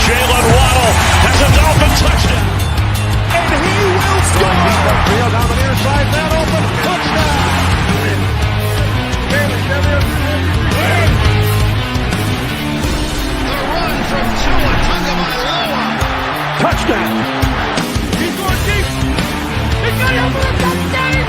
Jalen Waddle has a Dolphin touchdown. And he will score. Field on the near side, that open touchdown. The run from Tua Tagovailoa. Touchdown. He's going deep. He's got it over the touchdown.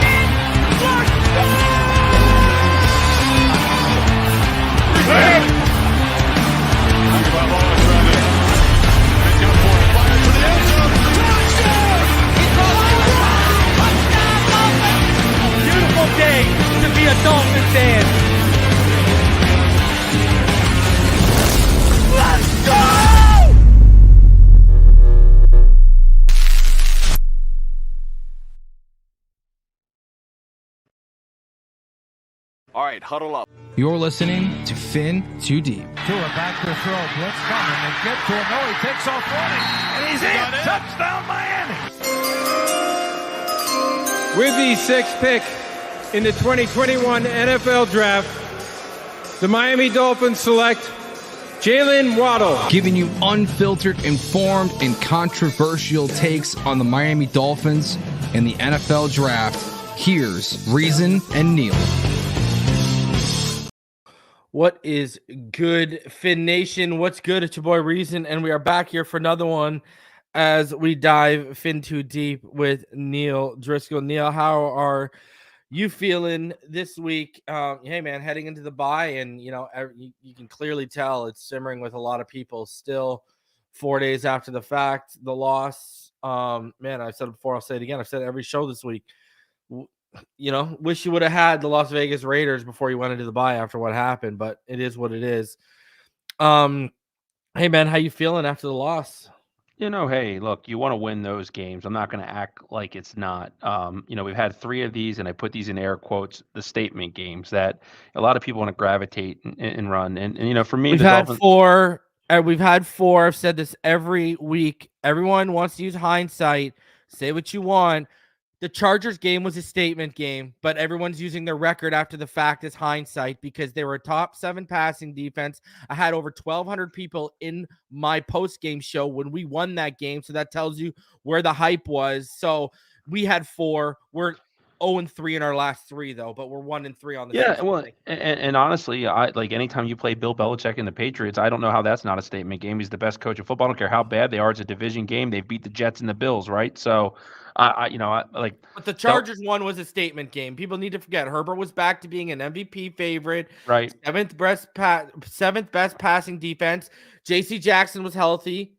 Beautiful day to be a Dolphin fan. Let's go! All right, huddle up. You're listening to Fin Too Deep. Tua back to throw. Blitz coming. They get to him. No, he takes off running. And he's in. Touchdown, Miami. With the sixth pick in the 2021 NFL Draft, the Miami Dolphins select Jalen Waddle. Giving you unfiltered, informed, and controversial takes on the Miami Dolphins and the NFL Draft. Here's Reason and Neal. What is good, Fin Nation? What's good? It's your boy Reason, and we are back here for another one as we dive Fin Too Deep with Neal Driscoll. Neal, how are you feeling this week? Hey, man, heading into the bye, and you can clearly tell it's simmering with a lot of people. Still 4 days after the fact, the loss. Man, I've said it before, I'll say it again. I've said it every show this week. Wish you would have had the Las Vegas Raiders before you went into the bye after what happened, but it is what it is. Hey, man, how you feeling after the loss? Hey, look, you want to win those games. I'm not going to act like it's not. We've had 3 of these, and I put these in air quotes, the statement games that a lot of people want to gravitate and run. And for me, we've had Dolphins... 4. We've had 4. I've said this every week. Everyone wants to use hindsight. Say what you want. The Chargers game was a statement game, but everyone's using their record after the fact as hindsight because they were a top 7 passing defense. I had over 1,200 people in my post-game show when we won that game, so that tells you where the hype was. So we had 4. We're 0-3 in our last 3, though, but we're 1-3 on the season. Yeah, well, and honestly, anytime you play Bill Belichick and the Patriots, I don't know how that's not a statement game. He's the best coach of football. I don't care how bad they are. It's a division game. They beat the Jets and the Bills, right? So But the Chargers one was a statement game. People need to forget Herbert was back to being an MVP favorite. Right. 7th best passing defense. J.C. Jackson was healthy.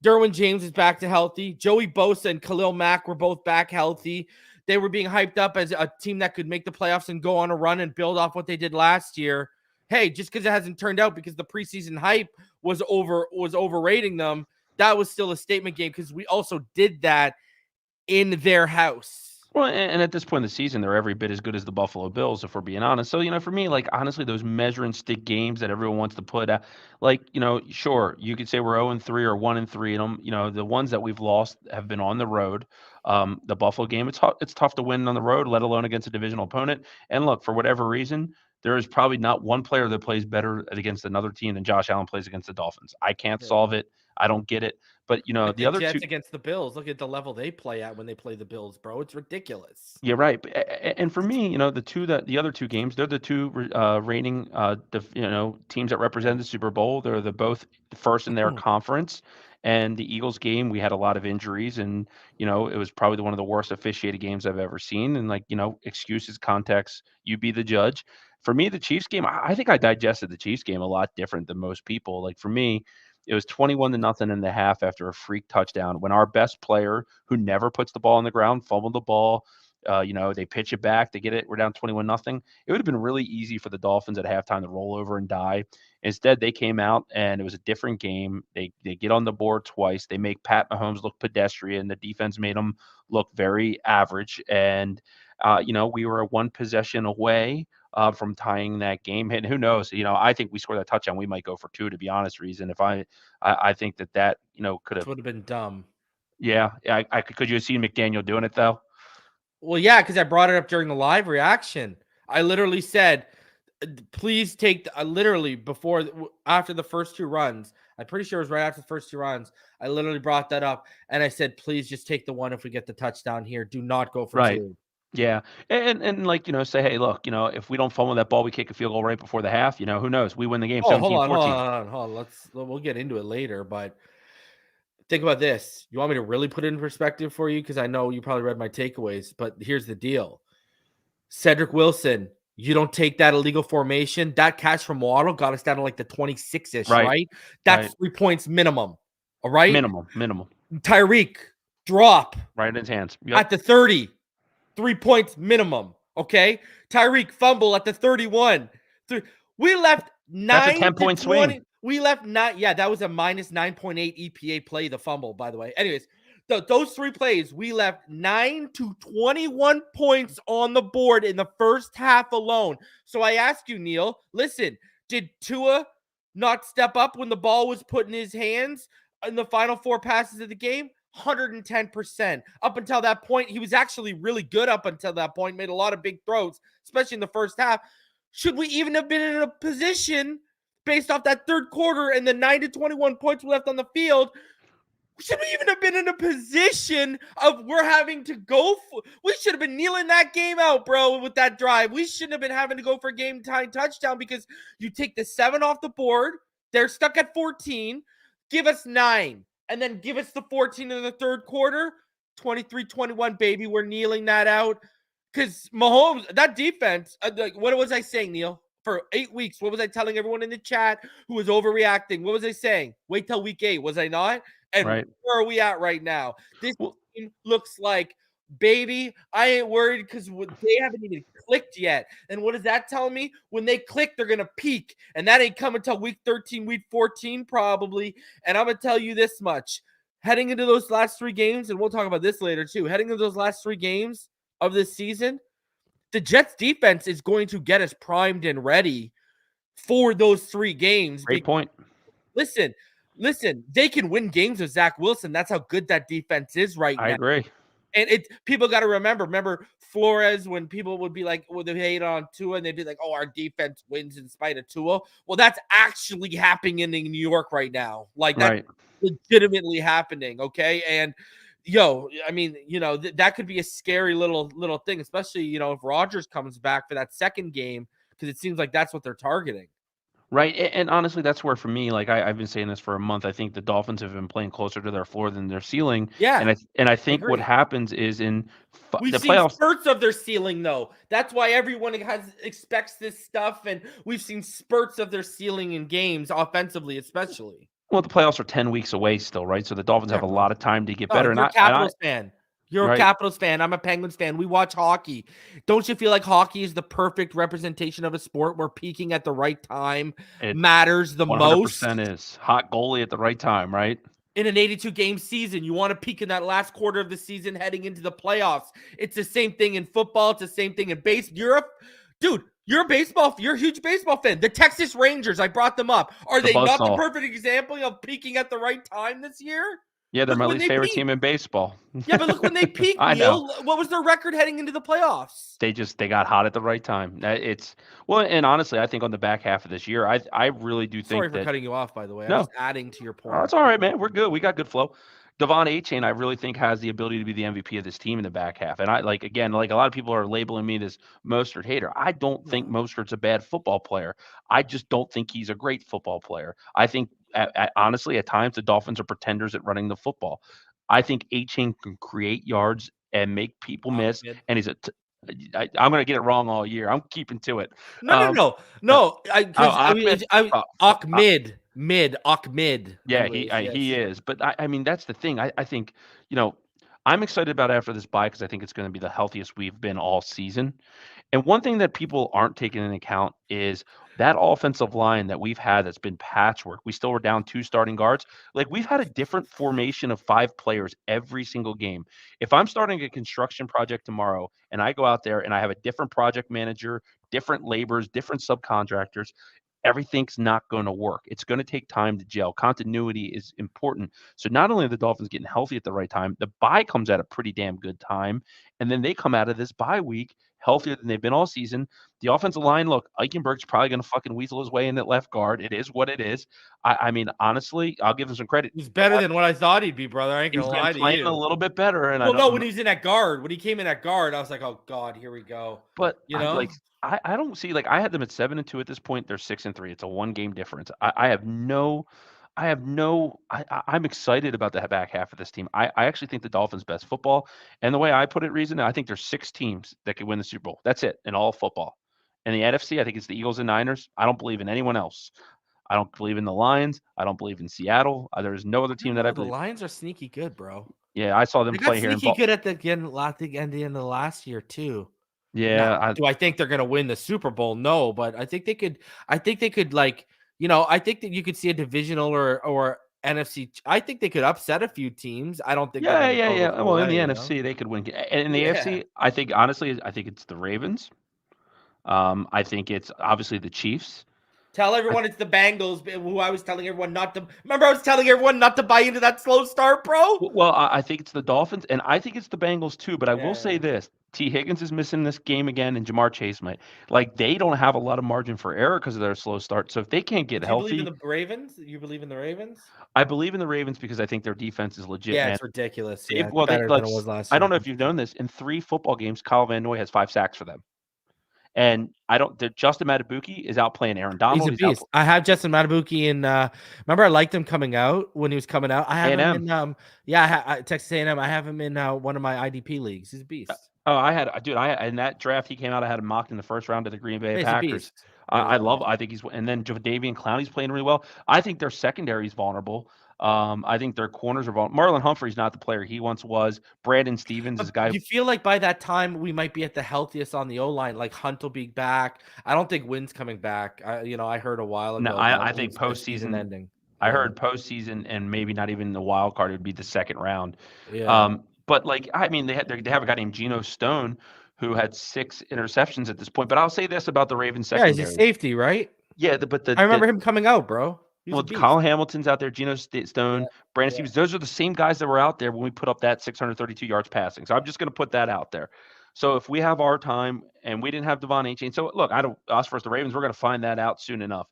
Derwin James is back to healthy. Joey Bosa and Khalil Mack were both back healthy. They were being hyped up as a team that could make the playoffs and go on a run and build off what they did last year. Hey, just because it hasn't turned out because the preseason hype was overrating them, that was still a statement game because we also did that in their house. Well, and at this point in the season, they're every bit as good as the Buffalo Bills, if we're being honest. So, for me, honestly, those measuring stick games that everyone wants to put out, sure, you could say we're 0-3 or 1-3, and the ones that we've lost have been on the road. The Buffalo game, it's tough to win on the road, let alone against a divisional opponent. And look, for whatever reason, there is probably not one player that plays better against another team than Josh Allen plays against the Dolphins. I can't solve it. I don't get it. But, the other Jets 2 against the Bills, look at the level they play at when they play the Bills, bro. It's ridiculous. Yeah, right. And for me, the other 2 games, they're the 2 reigning teams that represent the Super Bowl. They're both first in their conference. And the Eagles game, we had a lot of injuries, and it was probably one of the worst officiated games I've ever seen. And excuses, context, you be the judge. For me, the Chiefs game, I think I digested the Chiefs game a lot different than most people. For me, it was 21-0 in the half after a freak touchdown when our best player, who never puts the ball on the ground, fumbled the ball. They pitch it back, they get it. We're down 21-0. It would have been really easy for the Dolphins at halftime to roll over and die. Instead, they came out and it was a different game. They get on the board twice. They make Pat Mahomes look pedestrian. The defense made him look very average. And, we were 1 possession away from tying that game. And who knows, I think we score that touchdown. We might go for 2, to be honest, Reason. If I think that would have been dumb. Yeah. Could you have seen McDaniel doing it though? Well, yeah, because I brought it up during the live reaction. I literally said please take literally after the first 2 runs. I'm pretty sure it was right after the first 2 runs. I literally brought that up and I said, please just take the one if we get the touchdown here. Do not go for Right. 2. Yeah. And like, say, hey, look, if we don't fumble that ball, we kick a field goal right before the half, who knows? We win the game Oh, hold 17-14. on. We'll get into it later, but think about this. You want me to really put it in perspective for you? Because I know you probably read my takeaways, but here's the deal. Cedric Wilson, you don't take that illegal formation. That catch from Waddle got us down to like the 26-ish, right? That's Right. 3 points minimum. All right. Minimum. Tyreek, drop. Right in his hands. Yep. At the 30. 3 points minimum. Okay. Tyreek fumble at the 31. We left 9 That's a 10-point to 20. swing. We left 9. Yeah, that was a minus 9.8 EPA play, the fumble, by the way. Anyways, those 3 plays, we left 9 to 21 points on the board in the first half alone. So I ask you, Neal, listen, did Tua not step up when the ball was put in his hands in the final 4 passes of the game? 110%. Up until that point, he was actually really good up until that point, made a lot of big throws, especially in the first half. Should we even have been in a position based off that third quarter and the 9 to 21 points left on the field? Should we even have been in a position of we're having to go for? We should have been kneeling that game out, bro, with that drive. We shouldn't have been having to go for game time touchdown because you take the 7 off the board. They're stuck at 14. Give us 9. And then give us the 14 in the third quarter. 23-21, baby. We're kneeling that out. Because Mahomes, that defense, what was I saying, Neal? For 8 weeks, what was I telling everyone in the chat who was overreacting? What was I saying? Wait till week 8, was I not? And where are we at right now? This team looks like, baby, I ain't worried because they haven't even clicked yet. And what does that tell me? When they click, they're going to peak. And that ain't coming until week 13, week 14 probably. And I'm going to tell you this much. Heading into those last 3 games, and we'll talk about this later too, heading into those last 3 games of this season, the Jets defense is going to get us primed and ready for those 3 games. Great point. Listen, they can win games with Zach Wilson. That's how good that defense is right now. I agree. And people got to remember Flores, when people would be like, well, they hate on Tua, and they'd be like, oh, our defense wins in spite of Tua. Well, that's actually happening in New York right now. Like, that's legitimately happening, okay? And, I mean, that could be a scary little thing, especially, if Rodgers comes back for that second game, because it seems like that's what they're targeting. Right. And honestly, that's where, for me, like I've been saying this for a month, I think the Dolphins have been playing closer to their floor than their ceiling. Yeah. And I think what happens is we've the seen playoffs, spurts of their ceiling, though. That's why everyone expects this stuff. And we've seen spurts of their ceiling in games, offensively, especially. Well, the playoffs are 10 weeks away still, right? So the Dolphins have a lot of time to get better. You're a Capitals fan. You're a Capitals fan. I'm a Penguins fan. We watch hockey. Don't you feel like hockey is the perfect representation of a sport where peaking at the right time matters the 100% most? 100% is. Hot goalie at the right time, right? In an 82-game season, you want to peak in that last quarter of the season heading into the playoffs. It's the same thing in football. It's the same thing in baseball. You're a huge baseball fan. The Texas Rangers, I brought them up. Are they not the perfect example of peaking at the right time this year? Yeah, they're my least favorite team in baseball. Yeah, but look when they peaked, Neal. What was their record heading into the playoffs? They got hot at the right time. And honestly, I think on the back half of this year, I really do think. Sorry for cutting you off, by the way. No. I'm just adding to your point. Oh, that's all right, man. We're good. We got good flow. Devon Achane, I really think, has the ability to be the MVP of this team in the back half. And a lot of people are labeling me this Mostert hater. I don't think Mostert's a bad football player. I just don't think he's a great football player. I think, honestly, at times the Dolphins are pretenders at running the football. I think Achane can create yards and make people miss. And he's I'm going to get it wrong all year. I'm keeping to it. No. Ahmed. Yeah, he is. But I mean, that's the thing. I think, I'm excited about after this bye because I think it's going to be the healthiest we've been all season. And one thing that people aren't taking into account is that offensive line that we've had that's been patchwork. We still were down 2 starting guards. Like, we've had a different formation of 5 players every single game. If I'm starting a construction project tomorrow and I go out there and I have a different project manager, different laborers, different subcontractors, everything's not going to work. It's going to take time to gel. Continuity is important. So not only are the Dolphins getting healthy at the right time, the bye comes at a pretty damn good time. And then they come out of this bye week healthier than they've been all season. The offensive line, look, Eichenberg's probably going to fucking weasel his way in at left guard. It is what it is. I mean, honestly, I'll give him some credit. He's better than what I thought he'd be, brother. I ain't He's gonna been lie to playing you. a little bit better, and Well, I no, don't. when he's in at guard, when he came in at guard, I was like, oh God, here we go. But You know, I don't see, like, I had them at 7-2 at this point. They're 6-3. It's a 1-game difference. I'm excited about the back half of this team. I actually think the Dolphins' best football, and the way I put it, Reason, I think there's 6 teams that could win the Super Bowl. That's it in all football. In the NFC, I think it's the Eagles and Niners. I don't believe in anyone else. I don't believe in the Lions. I don't believe in Seattle. There's no other team that I the believe. Lions are sneaky good, bro. Yeah, I saw them They got play here in sneaky good at the end of the last year too. Yeah, Now, do I think they're gonna win the Super Bowl? No, but I think they could. I think they could, like, I think that you could see a divisional or NFC. I think they could upset a few teams. I don't think. Yeah. Well, in the NFC, they could win. And in the AFC, I think, honestly, I think it's the Ravens. I think it's obviously the Chiefs. Tell everyone it's the Bengals, who I was telling everyone not to. Remember, I was telling everyone not to buy into that slow start, bro. Well, I think it's the Dolphins, and I think it's the Bengals too. But I will say this: T. Higgins is missing this game again, and Jamar Chase might. Like, they don't have a lot of margin for error because of their slow start. So if they can't get healthy, you believe in the Ravens? You believe in the Ravens? I believe in the Ravens because I think their defense is legit. Yeah, man. it's ridiculous. Yeah, well, better than it was last year. I don't know if you've known this. In 3 football games, Kyle Van Noy has 5 sacks for them. And Justin Matabuki is out playing Aaron Donald. He's a beast. I have Justin Matabuki in. Remember, I liked him coming out when he was coming out. I have him in. Texas A&M. I have him in one of my IDP leagues. He's a beast. In that draft he came out. I had him mocked in the first round of the Green Bay Packers. I think he's, and then Jadeveon Clowney's playing really well. I think their secondary is vulnerable. I think their corners are vulnerable. Marlon Humphrey's not the player he once was. Brandon Stevens is a guy. You feel like by that time we might be at the healthiest on the O-line. Like, Hunt will be back. I don't think Wynn's coming back. I heard a while ago. No, I think postseason ending. I heard postseason, and maybe not even the wild card. It would be the second round. Yeah. But, like, I mean, they have a guy named Geno Stone who had 6 interceptions at this point. But I'll say this about the Ravens secondary. Yeah, he's a safety, right? Yeah, I remember him coming out, bro. Well, Kyle Hamilton's out there, Geno Stone, Brandon Stevens. Those are the same guys that were out there when we put up that 632 yards passing. So I'm just going to put that out there. So if we have our time, and we didn't have Devon Achane, so look, us versus the Ravens, we're going to find that out soon enough.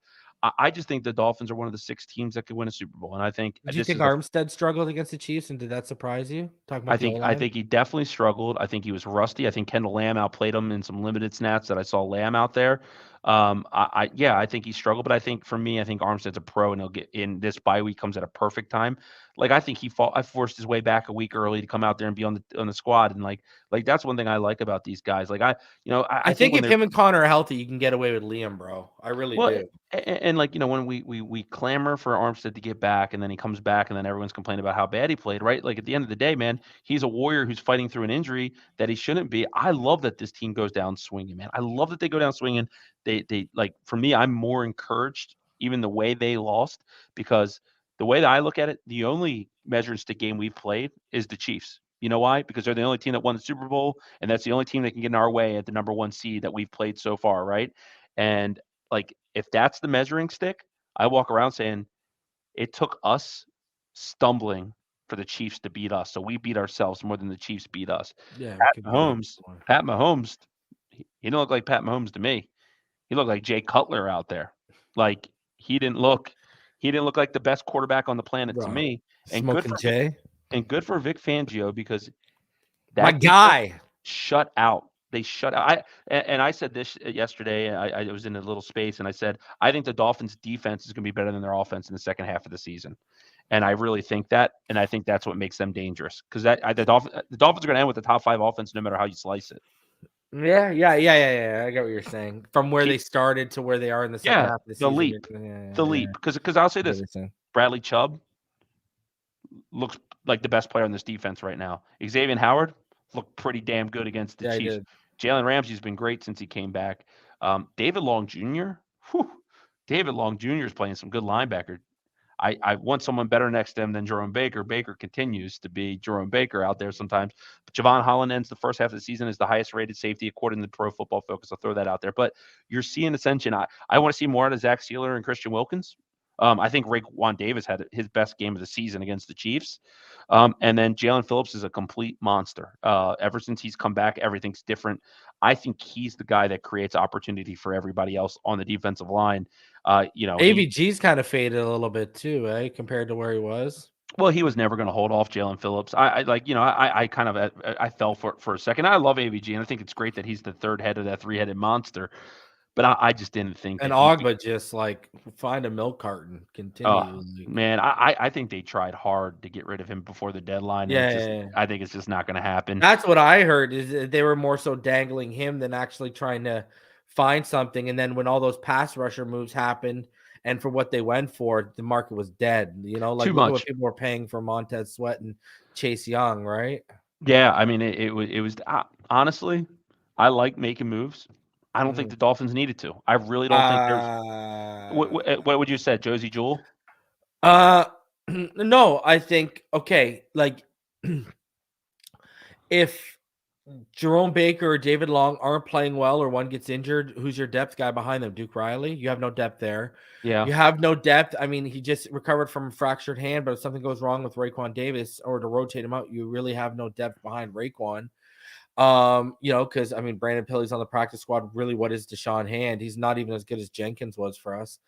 I just think the Dolphins are one of the 6 teams that could win a Super Bowl, and I think. Do you think Armstead struggled against the Chiefs, and did that surprise you? I think he definitely struggled. I think he was rusty. I think Kendall Lamb outplayed him in some limited snaps that I saw Lamb out there. I think he struggled, but I think Armstead's a pro, and he'll get in. This bye week comes at a perfect time. Like, I think I forced his way back a week early to come out there and be on the squad, and like that's one thing I like about these guys. Like, I think if him and Connor are healthy, you can get away with Liam, bro. I really do. And like, when we clamor for Armstead to get back, and then he comes back, and then everyone's complaining about how bad he played, right? Like, at the end of the day, man, he's a warrior who's fighting through an injury that he shouldn't be. I love that this team goes down swinging, man. I love that they go down swinging. They like, for me, I'm more encouraged even the way they lost, because the way that I look at it, the only measuring stick game we've played is the Chiefs. You know why? Because they're the only team that won the Super Bowl, and that's the only team that can get in our way at the number 1 seed that we've played so far, right? And, like, if that's the measuring stick, I walk around saying it took us stumbling for the Chiefs to beat us. So we beat ourselves more than the Chiefs beat us. Yeah, Pat Mahomes, he didn't look like Pat Mahomes to me. He looked like Jay Cutler out there. Like, he didn't look like the best quarterback on the planet to me. And good for Vic Fangio, because that my guy shut out. They shut out. I said this yesterday. I was in a little space, and I said, I think the Dolphins' defense is going to be better than their offense in the second half of the season. And I really think that, and I think that's what makes them dangerous, because the Dolphins are going to end with the top 5 offense no matter how you slice it. Yeah. I get what you're saying. From where they started to where they are in the second half of the season. The leap. Because I'll say this: Bradley Chubb looks like the best player on this defense right now. Xavier Howard looked pretty damn good against the Chiefs. Jalen Ramsey's been great since he came back. David Long Jr. David Long Jr. is playing some good linebacker. I want someone better next to him than Jerome Baker. Baker continues to be Jerome Baker out there sometimes. But Javon Holland ends the first half of the season as the highest rated safety according to Pro Football Focus. I'll throw that out there. But you're seeing ascension. I want to see more out of Zach Sealer and Christian Wilkins. I think Raekwon Davis had his best game of the season against the Chiefs. And then Jalen Phillips is a complete monster. Ever since he's come back, everything's different. I think he's the guy that creates opportunity for everybody else on the defensive line. AVG's kind of faded a little bit too, compared to where he was. Well, he was never going to hold off Jalen Phillips. I kind of I fell for it for a second. I love AVG, and I think it's great that he's the third head of that three-headed monster. But I just didn't think And that Ogba just like find a milk carton continually. Man, I think they tried hard to get rid of him before the deadline. Yeah. I think it's just not going to happen. That's what I heard, is that they were more so dangling him than actually trying to find something. And then when all those pass rusher moves happened, and for what they went for, the market was dead. Like Too look at much. what people were paying for Montez Sweat and Chase Young, right? Yeah, I mean it was honestly, I like making moves. I don't think the Dolphins needed to. I really don't think there's. What would you say, Josie Jewell? No, I think like if Jerome Baker or David Long aren't playing well, or one gets injured, who's your depth guy behind them? Duke Riley? You have no depth there. Yeah. You have no depth. I mean, he just recovered from a fractured hand, but if something goes wrong with Raekwon Davis, or to rotate him out, you really have no depth behind Raekwon. Because I mean, Brandon Pilley's on the practice squad. Really, what is Deshaun Hand? He's not even as good as Jenkins was for us.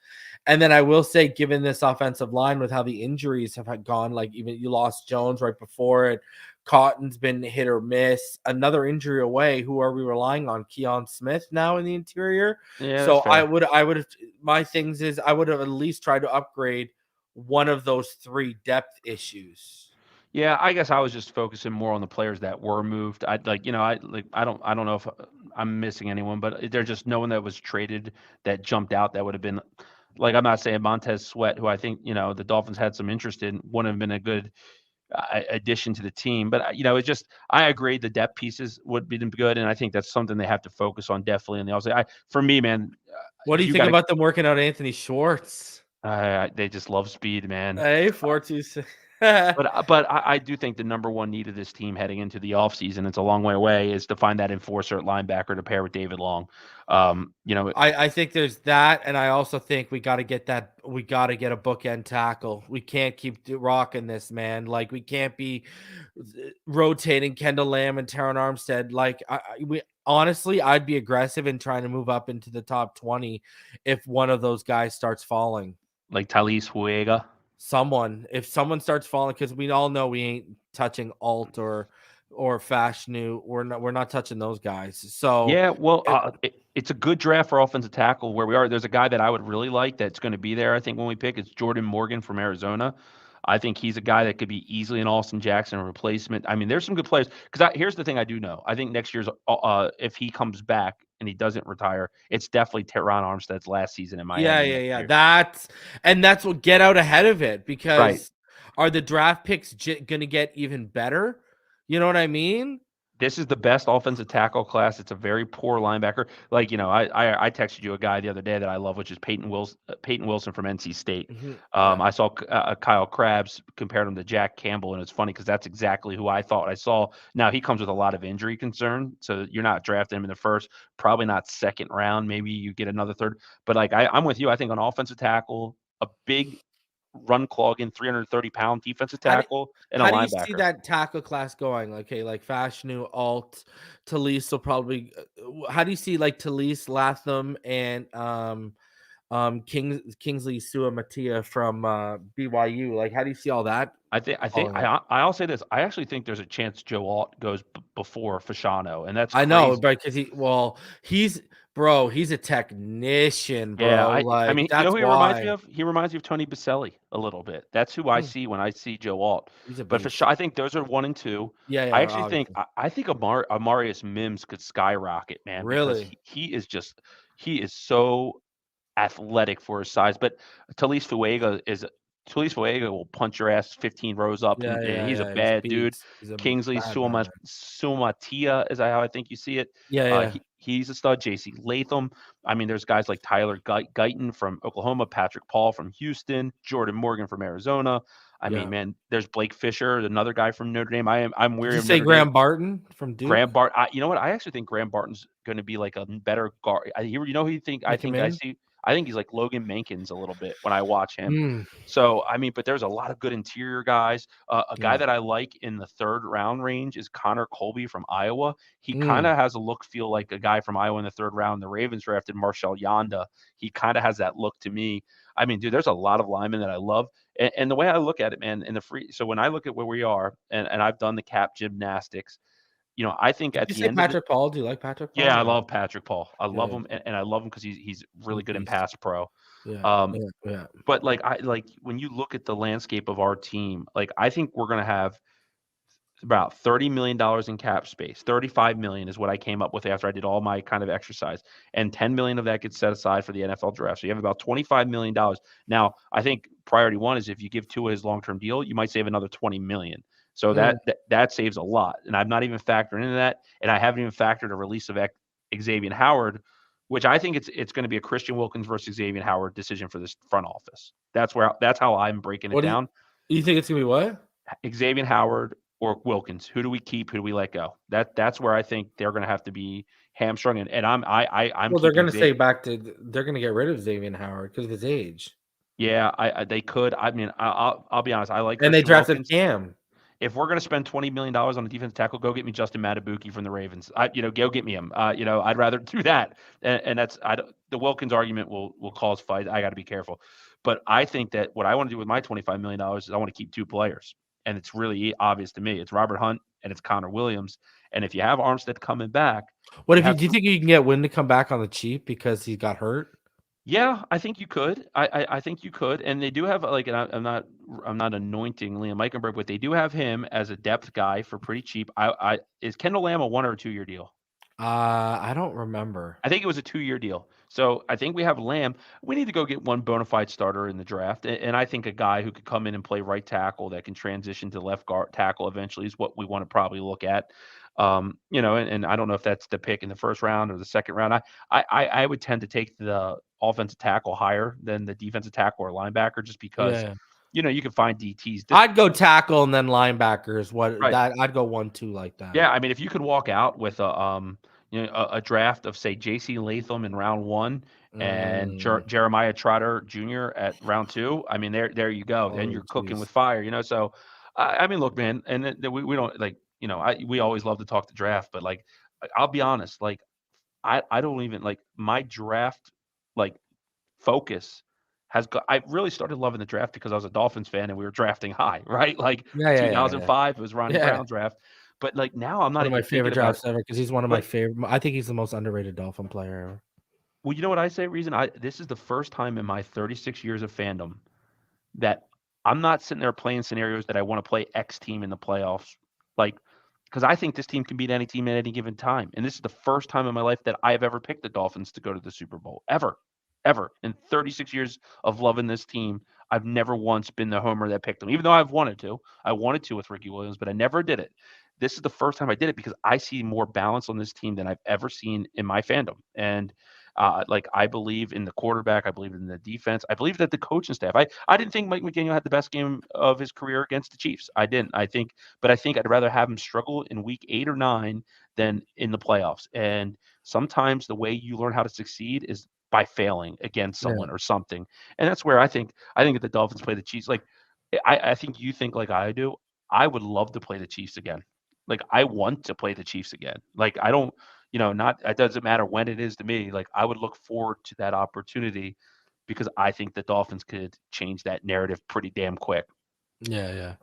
And then I will say, given this offensive line with how the injuries have gone, like even you lost Jones right before it, Cotton's been hit or miss. Another injury away. Who are we relying on? Keon Smith now in the interior. Yeah. So I would have. My things is I would have at least tried to upgrade one of those three depth issues. Yeah, I guess I was just focusing more on the players that were moved. I don't know if I'm missing anyone, but there's just no one that was traded that jumped out that would have been, like, I'm not saying Montez Sweat, who I think the Dolphins had some interest in, wouldn't have been a good addition to the team. But it's just, I agree the depth pieces would be good, and I think that's something they have to focus on definitely. And for me, man, what do you think about them working out Anthony Schwartz? They just love speed, man. Hey, 4.26. But I do think the number one need of this team heading into the offseason, it's a long way away, is to find that enforcer at linebacker to pair with David Long. I think there's that, and I also think we got to get a bookend tackle. We can't keep rocking this, man. Like, we can't be rotating Kendall Lamb and Terron Armstead. Like, honestly, I'd be aggressive in trying to move up into the top 20 if one of those guys starts falling. Like Talis Huega. If someone starts falling, because we all know we ain't touching Alt or Fashanu. We're not touching those guys. So yeah, well, it's a good draft for offensive tackle where we are. There's a guy that I would really like that's going to be there. I think when we pick, it's Jordan Morgan from Arizona. I think he's a guy that could be easily an Austin Jackson replacement. I mean, there's some good players. Because here's the thing I do know. I think next year's if he comes back and he doesn't retire, it's definitely Terron Armstead's last season in Miami. Yeah. That's what, get out ahead of it, because are the draft picks going to get even better? You know what I mean? This is the best offensive tackle class. It's a very poor linebacker. Like, I texted you a guy the other day that I love, which is Peyton Wilson from NC State. I saw Kyle Krabs compared him to Jack Campbell, and it's funny because that's exactly who I thought I saw. Now, he comes with a lot of injury concern, so you're not drafting him in the first, probably not second round. Maybe you get another third. But, like, I'm with you. I think on offensive tackle, a big run clogging 330-pound defensive tackle and a linebacker. How do you see that tackle class going? Okay, like Fashanu, Alt, Talise will probably. How do you see like Talise, Latham, and Kingsley Suamatia from BYU? Like, how do you see all that? I'll say this. I actually think there's a chance Joe Alt goes before Fashanu, and that's crazy. I know, but because he's a technician, bro. Yeah, I mean, that's who he reminds me of? He reminds me of Tony Baselli a little bit. That's who I see when I see Joe Alt. But Fashanu, I think those are 1 and 2. Yeah. I actually think Amarius Mims could skyrocket, man. Really, because he is so athletic for his size. But Talise Fuega will punch your ass 15 rows up. And he's a bad dude. Kingsley Suamatia is how I think you see it. He's a stud. J.C. Latham. I mean, there's guys like Tyler Guyton from Oklahoma, Patrick Paul from Houston, Jordan Morgan from Arizona. I mean, man, there's Blake Fisher, another guy from Notre Dame. I'm weary. Did you say Graham Barton from Duke? Graham Barton. You know what? I actually think Graham Barton's going to be like a better guard. I I think he's like Logan Mankins a little bit when I watch him. Mm, So, I mean, but there's a lot of good interior guys. A guy yeah. that I like in the 3rd round range is Connor Colby from Iowa. He kind Mm. of has a look, feel like a guy from Iowa in the 3rd round. The Ravens drafted Marshall Yanda. He kind of has that look to me. I mean, dude, there's a lot of linemen that I love. And the way I look at it, man, in the free, so when I look at where we are, and I've done the cap gymnastics, I think Did at you the say end of it, Patrick Paul? Do you like Patrick Paul? yeah, I love Patrick Paul. I love Yeah, him, and I love him because he's he's really a good in beast. pass pro. Yeah, Um, yeah. but like when you look at the landscape of our team, like I think we're gonna have about $30 million in cap space. 35 million is what I came up with after I did all my kind of exercise. And 10 million of that gets set aside for the NFL draft. So you have about $25 million. Now, I think priority one is if you give Tua his long-term deal, you might save another 20 million. So Mm. that saves a lot. And I'm not even factoring into that. And I haven't even factored a release of Xavier Howard, which I think it's going to be a Christian Wilkins versus Xavier Howard decision for this front office. That's how I'm breaking it What do down. you think it's gonna be? What? Xavier Howard or Wilkins. Who do we keep? Who do we let go? That's where I think they're going to have to be hamstrung. And I'm Well, they're keeping gonna Xavier. say back to they're gonna get rid of Xavier Howard because of his age, Yeah, they could. I mean, I'll be honest. I like and they Christian drafted Wilkins. Cam. If we're going to spend $20 million on a defensive tackle, go get me Justin Matabuki from the Ravens. Go get me him. I'd rather do that. And that's the Wilkins argument will cause fight. I got to be careful. But I think that what I want to do with my $25 million is I want to keep 2 players. And it's really obvious to me. It's Robert Hunt and it's Connor Williams. And if you have Armstead coming back, What you if you have do you think you can get Wynn to come back on the cheap because he got hurt? Yeah, I think you could. I think you could, and they do have like, and I'm not anointing Liam Eichenberg, but they do have him as a depth guy for pretty cheap. Is Kendall Lamb a 1 or a 2-year deal? I don't remember. I think it was a 2-year deal. So I think we have Lamb. We need to go get one bona fide starter in the draft, and I think a guy who could come in and play right tackle that can transition to left guard tackle eventually is what we want to probably look at. And I don't know if that's the pick in the 1st round or the 2nd round. I would tend to take the offensive tackle higher than the defensive tackle or linebacker just because, Yeah, you can find DTs. I'd go tackle and then linebackers. Right. I'd go 1-2 like that. Yeah, I mean, if you could walk out with a draft of say J.C. Latham in round 1 and Mm. Jeremiah Trotter Jr. at round 2, I mean, there you go. Then Oh, you're cooking geez. with fire. So, I mean, look, man, and we don't like, we always love to talk the draft, but like, I'll be honest, like, I don't even like my draft like focus I really started loving the draft because I was a Dolphins fan and we were drafting high, right? Like Yeah. 2005, it was Ronnie Yeah. Brown draft. But like now I'm not One of my even thinking favorite about it. drafts ever because he's one of my Like, favorite. I think he's the most underrated Dolphin player ever. well, you know what I say, Reason? This is the first time in my 36 years of fandom that I'm not sitting there playing scenarios that I want to play X team in the playoffs. Like, because I think this team can beat any team at any given time. And this is the first time in my life that I have ever picked the Dolphins to go to the Super Bowl. Ever. In 36 years of loving this team, I've never once been the homer that picked them, even though I've wanted to. I wanted to with Ricky Williams, but I never did it. This is the first time I did it because I see more balance on this team than I've ever seen in my fandom. And like I believe in the quarterback, I believe in the defense, I believe that the coaching staff. I didn't think Mike McDaniel had the best game of his career against the Chiefs. I didn't. But I think I'd rather have him struggle in week 8 or 9 than in the playoffs. And sometimes the way you learn how to succeed is by failing against someone or something. And that's where I think if the Dolphins play the Chiefs, like I think you think like I do. I would love to play the Chiefs again. Like I want to play the Chiefs again. Like I don't, not it doesn't matter when it is to me. Like I would look forward to that opportunity because I think the Dolphins could change that narrative pretty damn quick. Yeah.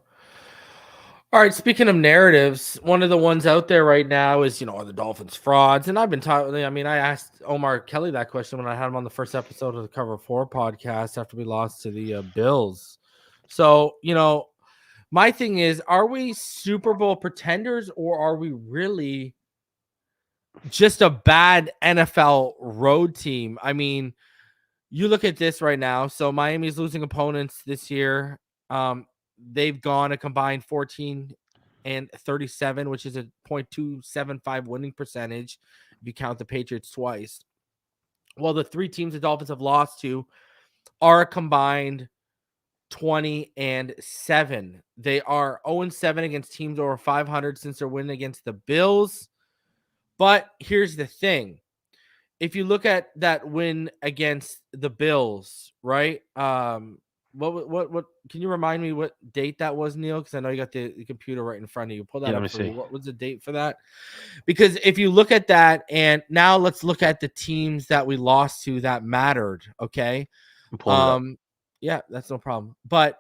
All right. Speaking of narratives, one of the ones out there right now is, are the Dolphins frauds? And I've been talking. I mean, I asked Omar Kelly that question when I had him on the first episode of the Cover 4 podcast after we lost to the Bills. So, my thing is, are we Super Bowl pretenders or are we really just a bad NFL road team? I mean, you look at this right now. So Miami's losing opponents this year. They've gone a combined 14 and 37, which is a .275 winning percentage if you count the Patriots twice. Well, the 3 teams the Dolphins have lost to are a combined 20 and 7. They are 0-7 against teams over 500 since their win against the Bills. But here's the thing. if you look at that win against the Bills, right? What can you remind me what date that was, Neil? Because I know you got the computer right in front of you. Pull that let me up for me. see. What was the date for that? Because if you look at that, and now let's look at the teams that we lost to that mattered. Okay. I'm pulling it up. Yeah, that's no problem. But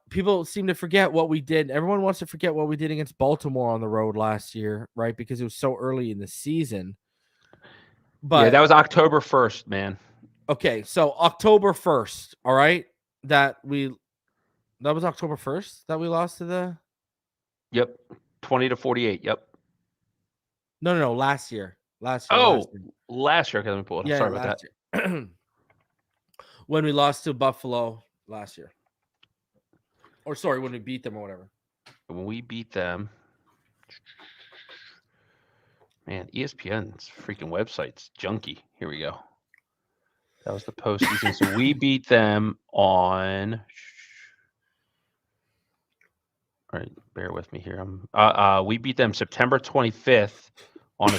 people seem to forget what we did. Everyone wants to forget what we did against Baltimore on the road last year, right? Because it was so early in the season. But that was October 1st, man. okay, so October 1st, all right? That was October 1st that we lost to the Yep. 20-48. Yep. No, last year. Last year. Last year. Okay, let me pull it up. Yeah, Sorry about that. year. When we lost to Buffalo last year. Or sorry, when we beat them or whatever. When we beat them, man, ESPN's freaking website's junky. Here we go. That was the postseason. So we beat them on. All right, bear with me here. We beat them September 25th on a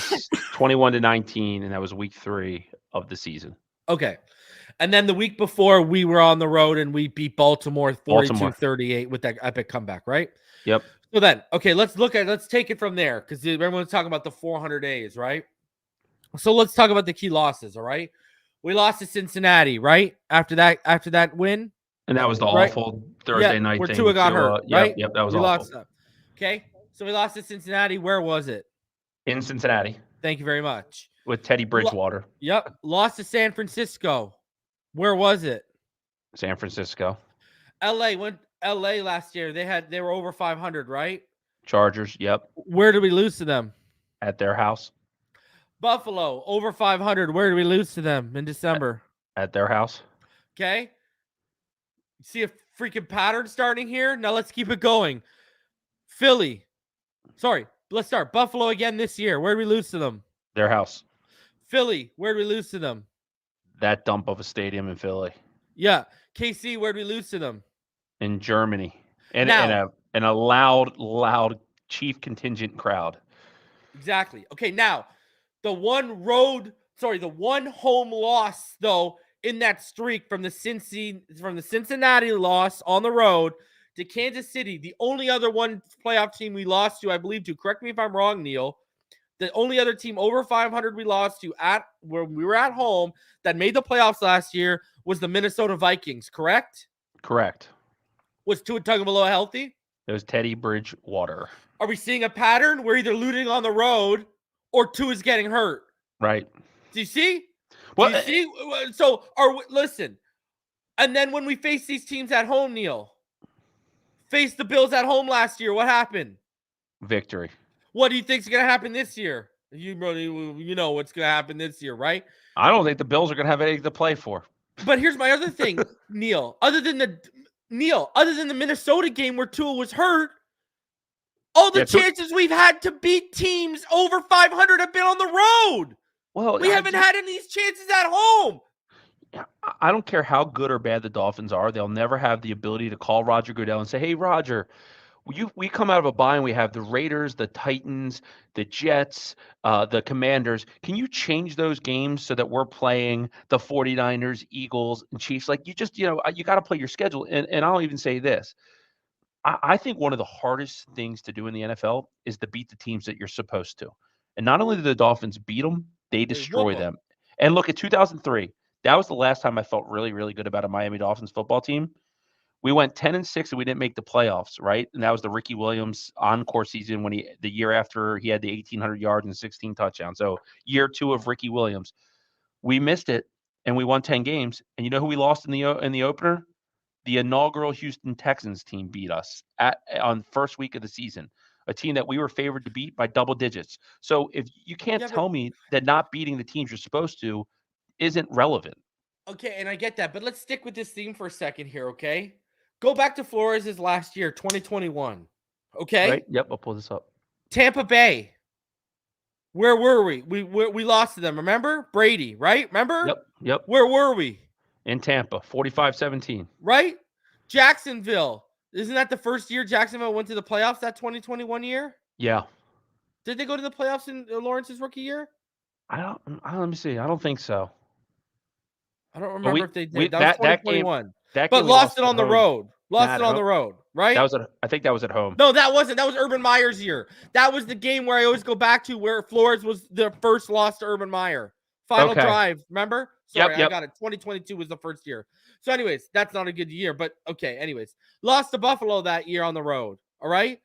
21-19, and that was week 3 of the season. Okay. And then the week before, we were on the road and we beat Baltimore 42-38 with that epic comeback, right? Yep. So then, okay, let's take it from there because everyone's talking about the 400 days, right? So let's talk about the key losses, all right? We lost to Cincinnati, right? After that win. And that was the awful Thursday night where thing. Tua got hurt, right? Yep, that was we awful. Lost that. Okay, so we lost to Cincinnati. Where was it? In Cincinnati. Thank you very much. With Teddy Bridgewater. Yep. Lost to San Francisco. Where was it? San Francisco. LA last year. They were over 500, right? Chargers. Yep. Where did we lose to them? At their house. Buffalo over 500. Where did we lose to them in December? At their house. Okay. See a freaking pattern starting here. Now let's keep it going. Philly. Sorry, let's start. Buffalo again this year. Where did we lose to them? Their house. Philly. Where did we lose to them? That dump of a stadium in Philly. Yeah. KC. Where did we lose to them? In Germany. And a loud chief contingent crowd. Exactly. Okay, now the one home loss though in that streak from the Cincinnati loss on the road to Kansas City, the only other one playoff team we lost to, I believe, correct me if I'm wrong, Neil, the only other team over 500 we lost to where we were at home that made the playoffs last year was the Minnesota Vikings, correct? Correct. Was Tua Tagovailoa healthy? It was Teddy Bridgewater. Are we seeing a pattern? We're either losing on the road or Tua's getting hurt. Right. Do you see? Well, Do you see? So, listen. And then when we face these teams at home, Neil, faced the Bills at home last year, what happened? Victory. What do you think's going to happen this year? You know what's going to happen this year, right? I don't think the Bills are going to have anything to play for. But here's my other thing, Neil. Other than the Minnesota game where Tua was hurt, all the chances we've had to beat teams over 500 have been on the road. Well, we haven't had any of these chances at home. I don't care how good or bad the Dolphins are. They'll never have the ability to call Roger Goodell and say, hey, Roger, we come out of a bye and we have the Raiders, the Titans, the Jets, the Commanders. Can you change those games so that we're playing the 49ers, Eagles, and Chiefs? Like, you got to play your schedule. And I'll even say this. I think one of the hardest things to do in the NFL is to beat the teams that you're supposed to. And not only do the Dolphins beat them, they destroy them. And look, at 2003, that was the last time I felt really, really good about a Miami Dolphins football team. We went 10-6 and we didn't make the playoffs, right? And that was the Ricky Williams encore season the year after he had the 1,800 yards and 16 touchdowns. So year 2 of Ricky Williams. We missed it and we won 10 games. And you know who we lost in the opener? The inaugural Houston Texans team beat us on first week of the season, a team that we were favored to beat by double digits. So if you can't tell me that not beating the teams you're supposed to isn't relevant. Okay, and I get that, but let's stick with this theme for a second here, okay? Go back to Flores' last year, 2021, okay? Right? Yep, I'll pull this up. Tampa Bay. Where were we? We lost to them, remember? Brady, right? Remember? Yep. Where were we? In Tampa, 45-17. Right? Jacksonville. Isn't that the first year Jacksonville went to the playoffs, that 2021 year? Yeah. Did they go to the playoffs in Lawrence's rookie year? Let me see. I don't think so. I don't But remember if they did. That was that game 2021. that But game we lost lost it at on the home. road. Lost Not it at on the home. road, right? I think that was at home. No, that wasn't. That was Urban Meyer's year. That was the game where I always go back to where Flores was the first loss to Urban Meyer. Final Okay. drive, remember? Sorry, Yep. I got it. 2022 was the first year. So anyways, that's not a good year, but okay, anyways. Lost to Buffalo that year on the road, all right?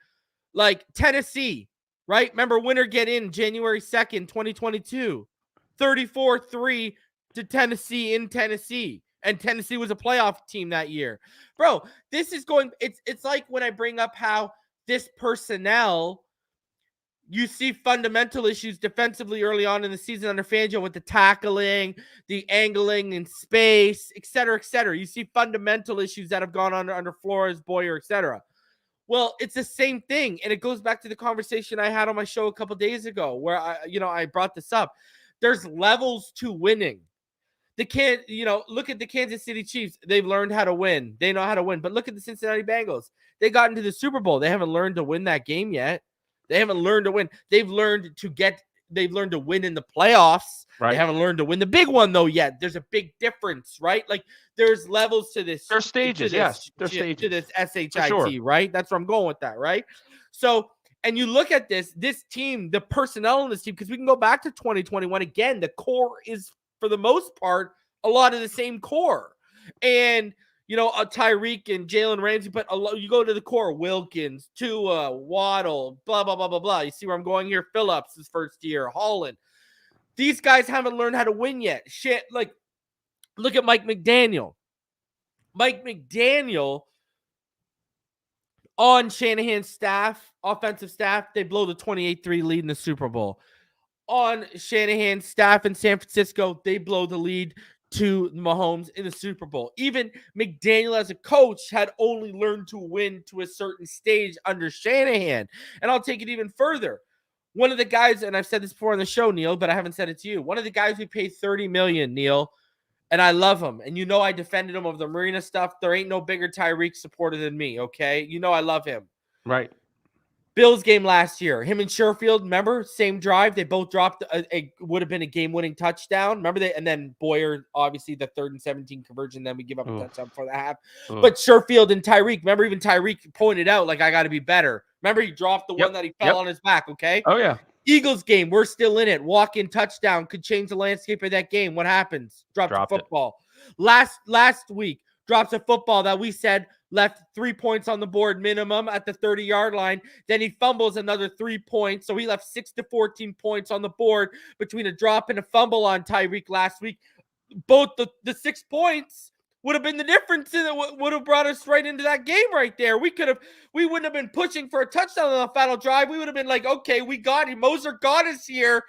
Like Tennessee, right? Remember winner get in January 2nd, 2022. 34-3 to Tennessee in Tennessee. And Tennessee was a playoff team that year. Bro, this is going it's like when I bring up how this personnel, you see fundamental issues defensively early on in the season under Fangio with the tackling, the angling in space, et cetera, et cetera. You see fundamental issues that have gone on under Flores, Boyer, et cetera. Well, it's the same thing. And it goes back to the conversation I had on my show a couple days ago where I brought this up. There's levels to winning. Look at the Kansas City Chiefs. They've learned how to win. They know how to win. But look at the Cincinnati Bengals. They got into the Super Bowl. They haven't learned to win that game yet. They haven't learned to win. They've learned to win in the playoffs. Right. They haven't learned to win the big one though yet. There's a big difference, right? Like there's levels to this. There's stages, yes. There's stages stages. to this SHIT, sure. right? That's where I'm going with that, right? So, and you look at this team, the personnel in this team, because we can go back to 2021 again. The core is, for the most part, a lot of the same core, and Tyreek and Jalen Ramsey. But you go to the core: Wilkins, Tua, Waddle, blah blah blah blah blah. You see where I'm going here? Phillips his first year, Holland. These guys haven't learned how to win yet. Shit, like look at Mike McDaniel. Mike McDaniel on Shanahan's staff, offensive staff, they blow the 28-3 lead in the Super Bowl. On Shanahan's staff in San Francisco, they blow the lead to Mahomes in the Super Bowl. Even McDaniel as a coach had only learned to win to a certain stage under Shanahan. And I'll take it even further. One of the guys, and I've said this before on the show, Neil, but I haven't said it to you. One of the guys we paid $30 million, Neil, and I love him. And I defended him of the Marina stuff. There ain't no bigger Tyreek supporter than me, okay? I love him. Right. Bills game last year, him and Sherfield, remember? Same drive. They both dropped would have been a game-winning touchdown. Remember that? And then Boyer, obviously, the 3rd and 17 conversion. Then we give up a touchdown for the half. But Sherfield and Tyreek, remember even Tyreek pointed out, like, I got to be better. Remember he dropped the one that he fell on his back, okay? Oh, yeah. Eagles game, we're still in it. Walk-in touchdown could change the landscape of that game. What happens? Dropped a football. Last week, drops a football that we said left 3 points on the board minimum at the 30-yard line. Then he fumbles another 3 points. So he left 6 to 14 points on the board between a drop and a fumble on Tyreek last week. Both the 6 points would have been the difference, and it would have brought us right into that game right there. We wouldn't have been pushing for a touchdown on the final drive. We would have been like, okay, we got him. Moser got us here.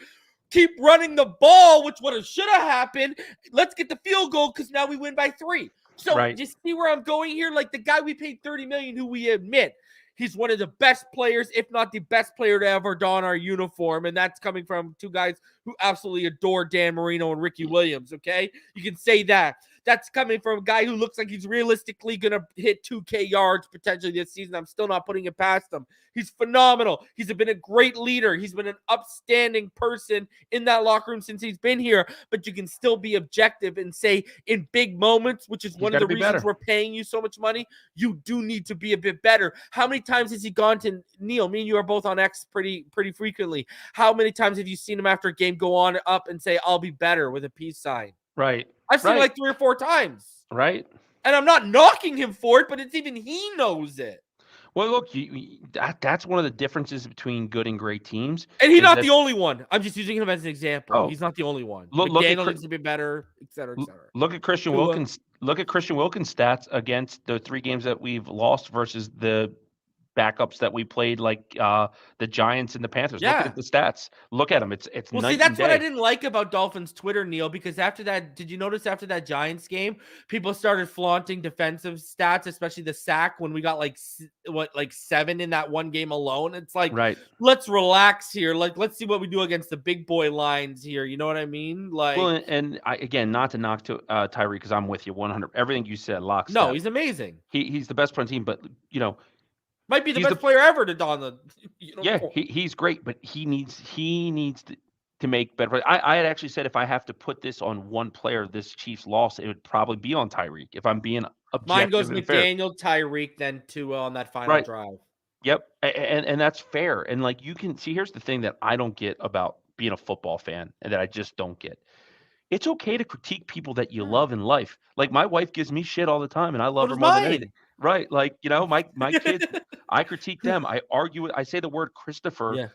Keep running the ball, which should have happened. Let's get the field goal because now we win by 3. So you see where I'm going here? Like the guy we paid $30 million, who we admit he's one of the best players, if not the best player to ever don our uniform. And that's coming from two guys who absolutely adore Dan Marino and Ricky Williams. Okay. You can say that. That's coming from a guy who looks like he's realistically going to hit 2K yards potentially this season. I'm still not putting it past him. He's phenomenal. He's been a great leader. He's been an upstanding person in that locker room since he's been here. But you can still be objective and say in big moments, which is one of the reasons we're paying you so much money, you do need to be a bit better. How many times has he gone to Neil? Me and you are both on X pretty frequently. How many times have you seen him after a game go on up and say, I'll be better with a peace sign? Right. I've seen it like 3 or 4 times. Right. And I'm not knocking him for it, but it's even he knows it. Well, look, that's one of the differences between good and great teams. And he's not the only one. I'm just using him as an example. Oh. He's not the only one. Look McDaniel needs to be better, et cetera, et cetera. Look at Christian Wilkins. Look at Christian Wilkins' stats against the 3 games that we've lost versus the backups that we played, like the Giants and the Panthers. Yeah. Look at the stats. Look at them. It's well, night see, that's and day. what I didn't like about Dolphins Twitter, Neil, because after that, did you notice after that Giants game, people started flaunting defensive stats, especially the sack when we got like 7 in that one game alone. It's like, let's relax here. Like, let's see what we do against the big boy lines here. You know what I mean? Like, well, and again, not to knock to Tyreek, because I'm with you 100. Everything you said, lockstep. No, he's amazing. He's the best player on the team, but might be the best player ever to don the uniform. Yeah, he's great, but he needs to make better plays. I had actually said if I have to put this on one player, this Chiefs loss, it would probably be on Tyreek. If I'm being Mine goes objective and fair, McDaniel, Tyreek, then Tua on that final right? drive. Yep, and that's fair. And like you can see, here's the thing that I don't get about being a football fan, and that I just don't get. It's okay to critique people that you love in life. Like my wife gives me shit all the time, and I So love her does more than anything. mine. Right? Like my kids, I critique them. I argue. I say the word Christopher Yeah.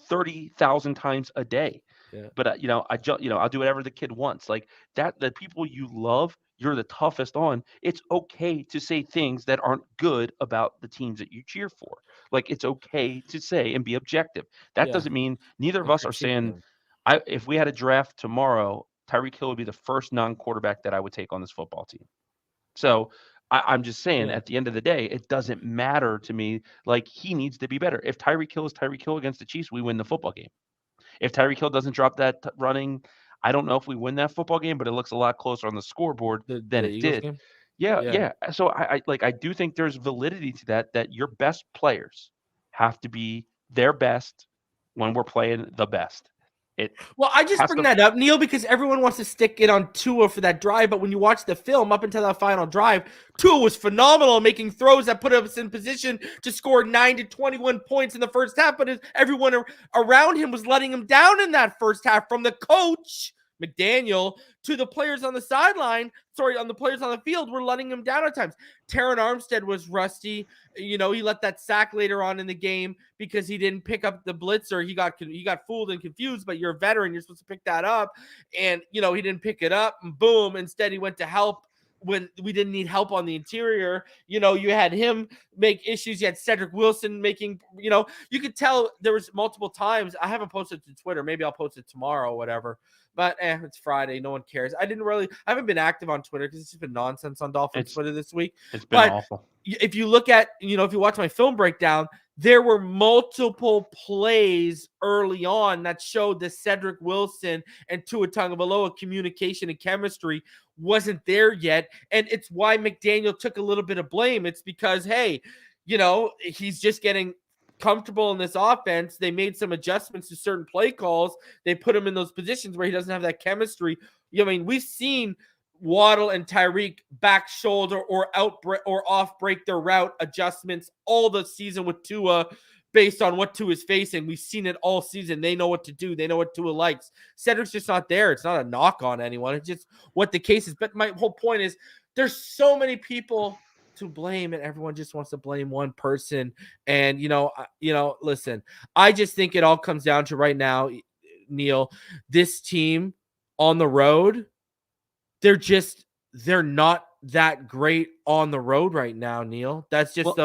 30,000 times a day. Yeah. But I'll do whatever the kid wants. Like that, the people you love, you're the toughest on. It's okay to say things that aren't good about the teams that you cheer for. Like it's okay to say and be objective. That Yeah. doesn't mean neither of And us are critique saying. them. If we had a draft tomorrow, Tyreek Hill would be the first non-quarterback that I would take on this football team. So I'm just saying, Yeah. at the end of the day, it doesn't matter to me. Like he needs to be better. If Tyreek Hill is Tyreek Hill against the Chiefs, we win the football game. If Tyreek Hill doesn't drop that running, I don't know if we win that football game, but it looks a lot closer on the scoreboard than The it Eagles did. game? Yeah, Yeah. yeah. So I do think there's validity to that. That your best players have to be their best when we're playing the best. It Well, I just has bring to. that up, Neil, because everyone wants to stick it on Tua for that drive. But when you watch the film up until that final drive, Tua was phenomenal, making throws that put us in position to score 9 to 21 points in the first half. But everyone around him was letting him down in that first half, from the coach, McDaniel, to the players on the sideline. On the players on the field were letting him down at times. Taron Armstead was rusty. He let that sack later on in the game because he didn't pick up the blitzer. He got fooled and confused, but you're a veteran. You're supposed to pick that up. And, he didn't pick it up. And boom, instead he went to help when we didn't need help on the interior. You had him make issues. You had Cedric Wilson making, you could tell there was multiple times. I haven't posted to Twitter. Maybe I'll post it tomorrow or whatever. But it's Friday. No one cares. I haven't been active on Twitter because it's just been nonsense on Dolphins Twitter this week. It's been awful. If you look at, if you watch my film breakdown, there were multiple plays early on that showed the Cedric Wilson and Tua Tagovailoa communication and chemistry wasn't there yet. And it's why McDaniel took a little bit of blame. It's because, hey, he's just getting comfortable in this offense. They made some adjustments to certain play calls. They put him in those positions where he doesn't have that chemistry. We've seen Waddle and Tyreek back shoulder or out or off break their route adjustments all the season with Tua based on what Tua's facing. We've seen it all season. They know what to do. They know what Tua likes. Cedric's just not there. It's not a knock on anyone. It's just what the case is. But my whole point is there's so many people to blame, and everyone just wants to blame one person. And, listen, I just think it all comes down to right now, Neil, this team on the road, they're not that great on the road right now, Neil. That's just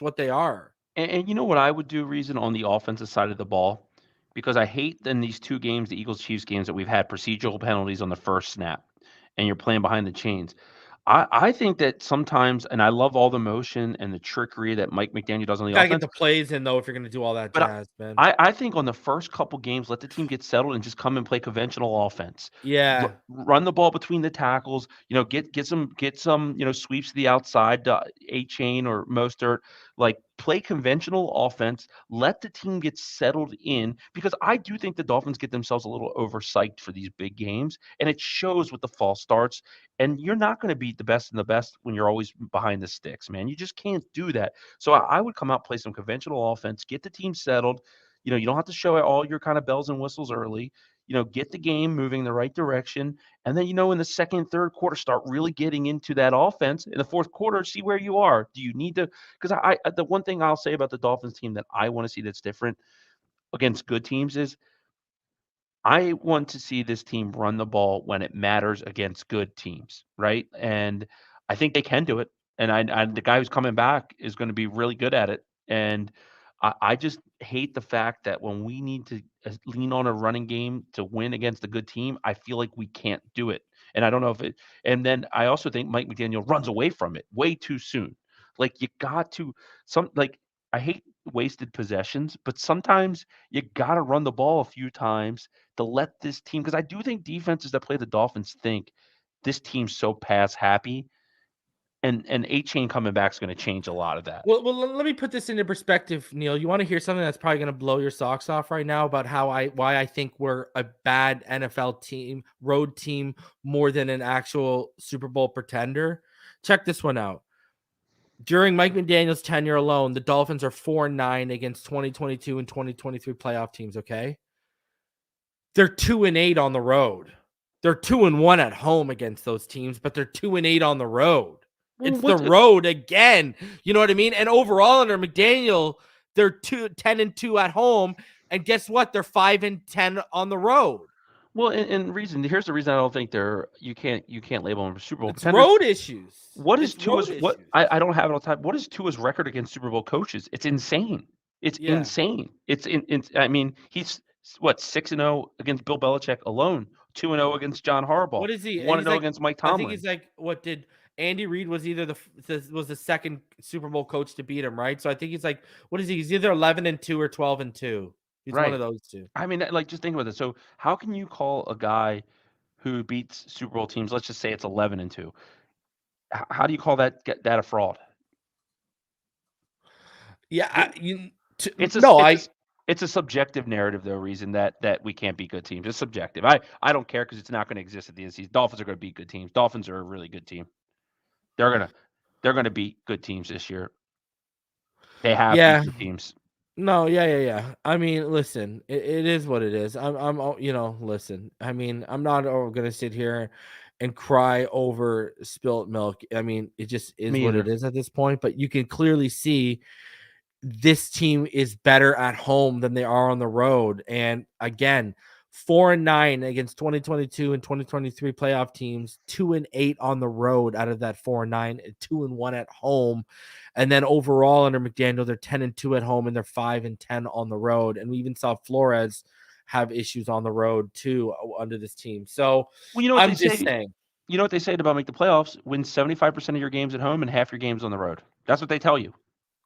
what they are. And you know what I would do, Reason, on the offensive side of the ball? Because I hate in these two games, the Eagles-Chiefs games, that we've had procedural penalties on the first snap, and you're playing behind the chains. I think that sometimes, and I love all the motion and the trickery that Mike McDaniel does on the Gotta offense. get the plays in, though, if you're going to do all that But jazz, man. I think on the first couple games, let the team get settled and just come and play conventional offense. Yeah. Run the ball between the tackles. Get some sweeps to the outside, A-Chain or Mostert. Like play conventional offense. Let the team get settled in, because I do think the Dolphins get themselves a little overpsyched for these big games, and it shows with the false starts. And you're not going to beat the best and the best when you're always behind the sticks, man. You just can't do that. So I would come out, play some conventional offense, get the team settled. You don't have to show all your kind of bells and whistles early. Get the game moving in the right direction. And then, in the second, third quarter, start really getting into that offense. In the fourth quarter, see where you are. Do you need to? Because the one thing I'll say about the Dolphins team that I want to see that's different against good teams is I want to see this team run the ball when it matters against good teams, right? And I think they can do it. And the guy who's coming back is going to be really good at it. And I just hate the fact that when we need to lean on a running game to win against a good team, I feel like we can't do it. And I don't know if it. And then I also think Mike McDaniel runs away from it way too soon. Like you got to I hate wasted possessions, but sometimes you got to run the ball a few times to let this team, because I do think defenses that play the Dolphins think this team's so pass happy, and A-Chain coming back is going to change a lot of that. Well, let me put this into perspective, Neil. You want to hear something that's probably going to blow your socks off right now about why I think we're a bad NFL team, road team, more than an actual Super Bowl pretender? Check this one out. During Mike McDaniel's tenure alone, the Dolphins are 4-9 against 2022 and 2023 playoff teams, okay? They're 2-8 on the road. They're 2-1 at home against those teams, but they're 2-8 on the road. It's the road again. You know what I mean? And overall under McDaniel, they're 10-2 at home. And guess what? They're 5-10 on the road. Well, and here's the reason I don't think you can't label them Super Bowl It's contenders. road issues. What is Tua's I don't have it all the time. What is Tua's record against Super Bowl coaches? It's insane. It's insane. I mean, he's what, 6-0 against Bill Belichick alone, 2-0 against John Harbaugh. What is he? 1-0 against Mike Tomlin. I think he's like, what did Andy Reid was either the second Super Bowl coach to beat him, right? So I think he's like, what is he? He's either 11-2 or 12-2. He's one of those two. I mean, like, just think about it. So how can you call a guy who beats Super Bowl teams, let's just say it's 11-2, how do you call that a fraud? Yeah, it's a subjective narrative, though, Reason that we can't beat good teams. It's subjective. I don't care because it's not going to exist at the end of the season. Dolphins are going to beat good teams. Dolphins are a really good team. They're gonna beat good teams this year. They have beat good teams. No, yeah. I mean, listen, it is what it is. I'm listen. I mean, I'm not gonna sit here and cry over spilt milk. I mean, it just is what it is at this point. But you can clearly see this team is better at home than they are on the road. And again, 4-9 against 2022 and 2023 playoff teams, 2-8 on the road out of that 4-9, 2-1 at home. And then overall under McDaniel, they're 10-2 at home and they're 5-10 on the road. And we even saw Flores have issues on the road too under this team. So I'm just saying. You know what they say about make the playoffs? Win 75% of your games at home and half your games on the road. That's what they tell you.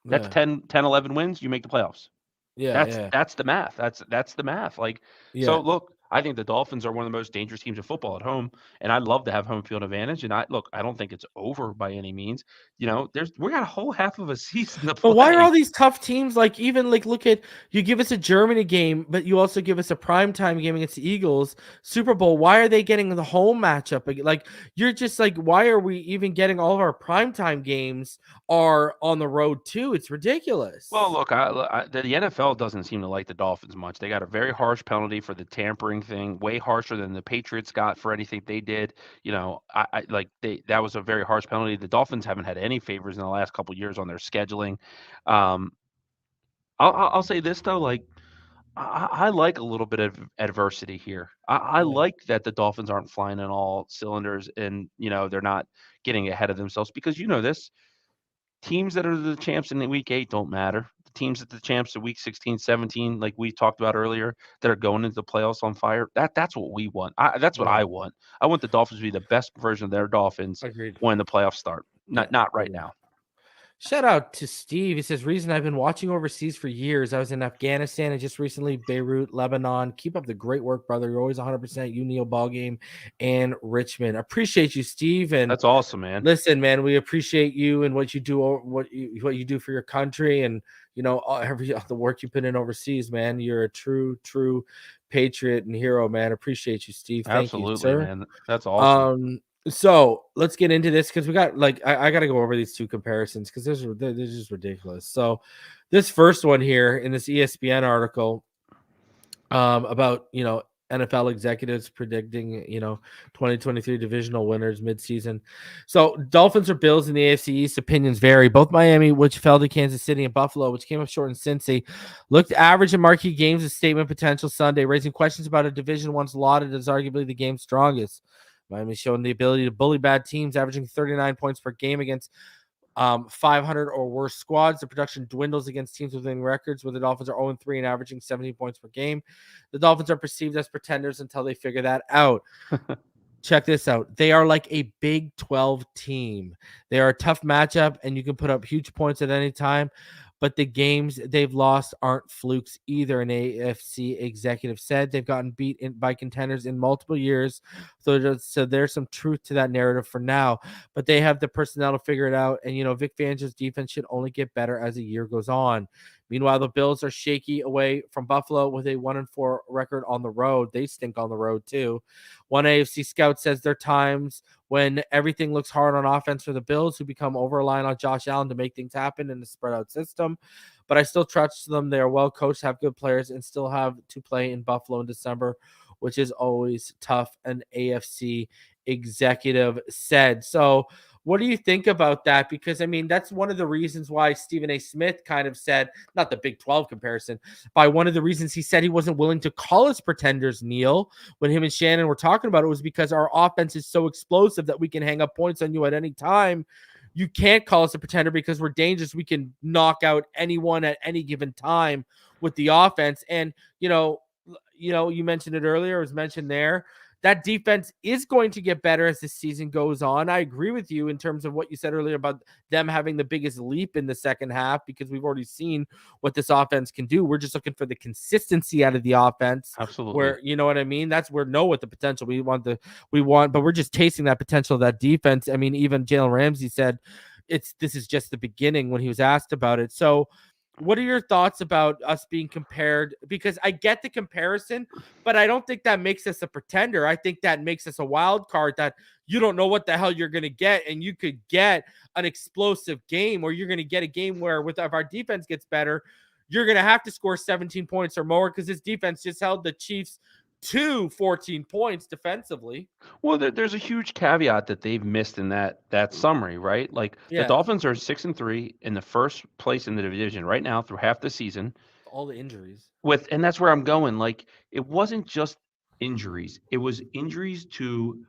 That's 10, 11 wins. You make the playoffs. That's the math. That's the math. Like, so look, I think the Dolphins are one of the most dangerous teams in football at home, and I'd love to have home field advantage. And I don't think it's over by any means. You know, we got a whole half of a season to play. But why are all these tough teams look at, you give us a Germany game, but you also give us a primetime game against the Eagles, Super Bowl. Why are they getting the home matchup? Like, you're just like, why are we even getting all of our primetime games are on the road too? It's ridiculous. Well, look, the NFL doesn't seem to like the Dolphins much. They got a very harsh penalty for the tampering thing, way harsher than the Patriots got for anything they did. You know, that was a very harsh penalty. The Dolphins haven't had any favors in the last couple of years on their scheduling. I'll say this though, like, I like a little bit of adversity here. I like that the Dolphins aren't flying on all cylinders and, you know, they're not getting ahead of themselves because, you know, this teams that are the champs in week 8 don't matter. The teams that the champs in week 16, 17, like we talked about earlier, that are going into the playoffs on fire. That's what we want. That's what I want. I want the Dolphins to be the best version of their Dolphins when the playoffs start. Not right now. Shout out to Steve. He says, Reason, I've been watching overseas for years. I was in Afghanistan and just recently Beirut, Lebanon. Keep up the great work, brother. You're always 100%. You, Neil, ball game, and Richmond. Appreciate you, Steve. And that's awesome, man. Listen, man, we appreciate you and what you do, what you do for your country, and you know the work you put in overseas, man. You're a true patriot and hero, man. Appreciate you, Steve. Thank you, sir. Man. That's awesome. So let's get into this because we got I got to go over these two comparisons because they're just ridiculous. So this first one here in this ESPN article about, you know, NFL executives predicting, you know, 2023 divisional winners midseason. So Dolphins or Bills in the AFC East, opinions vary. Both Miami, which fell to Kansas City, and Buffalo, which came up short in Cincy, looked average in marquee games with statement potential Sunday, raising questions about a division once lauded as arguably the game's strongest. Miami showing the ability to bully bad teams, averaging 39 points per game against 500 or worse squads. The production dwindles against teams with winning records, where the Dolphins are 0-3 and averaging 17 points per game. The Dolphins are perceived as pretenders until they figure that out. Check this out. They are like a Big 12 team. They are a tough matchup, and you can put up huge points at any time. but the games they've lost aren't flukes either. An AFC executive said they've gotten beat by contenders in multiple years. So there's some truth to that narrative for now, but they have the personnel to figure it out. And, Vic Fangio's defense should only get better as the year goes on. Meanwhile, the Bills are shaky away from Buffalo with a 1-4 record on the road. They stink on the road too. One AFC scout says there are times when everything looks hard on offense for the Bills, who become over-reliant on Josh Allen to make things happen in a spread-out system. But I still trust them. They are well coached, have good players, and still have to play in Buffalo in December, which is always tough, an AFC executive said. So what do you think about that? Because, that's one of the reasons why Stephen A. Smith kind of said, not the Big 12 comparison, by one of the reasons he said he wasn't willing to call us pretenders, Neil, when him and Shannon were talking about it, was because our offense is so explosive that we can hang up points on you at any time. You can't call us a pretender because we're dangerous. We can knock out anyone at any given time with the offense. And, you mentioned it earlier, it was mentioned there. That defense is going to get better as the season goes on. I agree with you in terms of what you said earlier about them having the biggest leap in the second half, because we've already seen what this offense can do. We're just looking for the consistency out of the offense. Absolutely. Where, you know what I mean? That's where what the potential we want, but we're just tasting that potential of that defense. Even Jalen Ramsey said this is just the beginning when he was asked about it. So what are your thoughts about us being compared? Because I get the comparison, but I don't think that makes us a pretender. I think that makes us a wild card that you don't know what the hell you're going to get. And you could get an explosive game, or you're going to get a game where if our defense gets better, you're going to have to score 17 points or more, because this defense just held the Chiefs to 14 points defensively. Well, there's a huge caveat that they've missed in that summary, right? Like, the Dolphins are 6-3 in the first place in the division right now through half the season. All the injuries. And that's where I'm going. Like, it wasn't just injuries. It was injuries to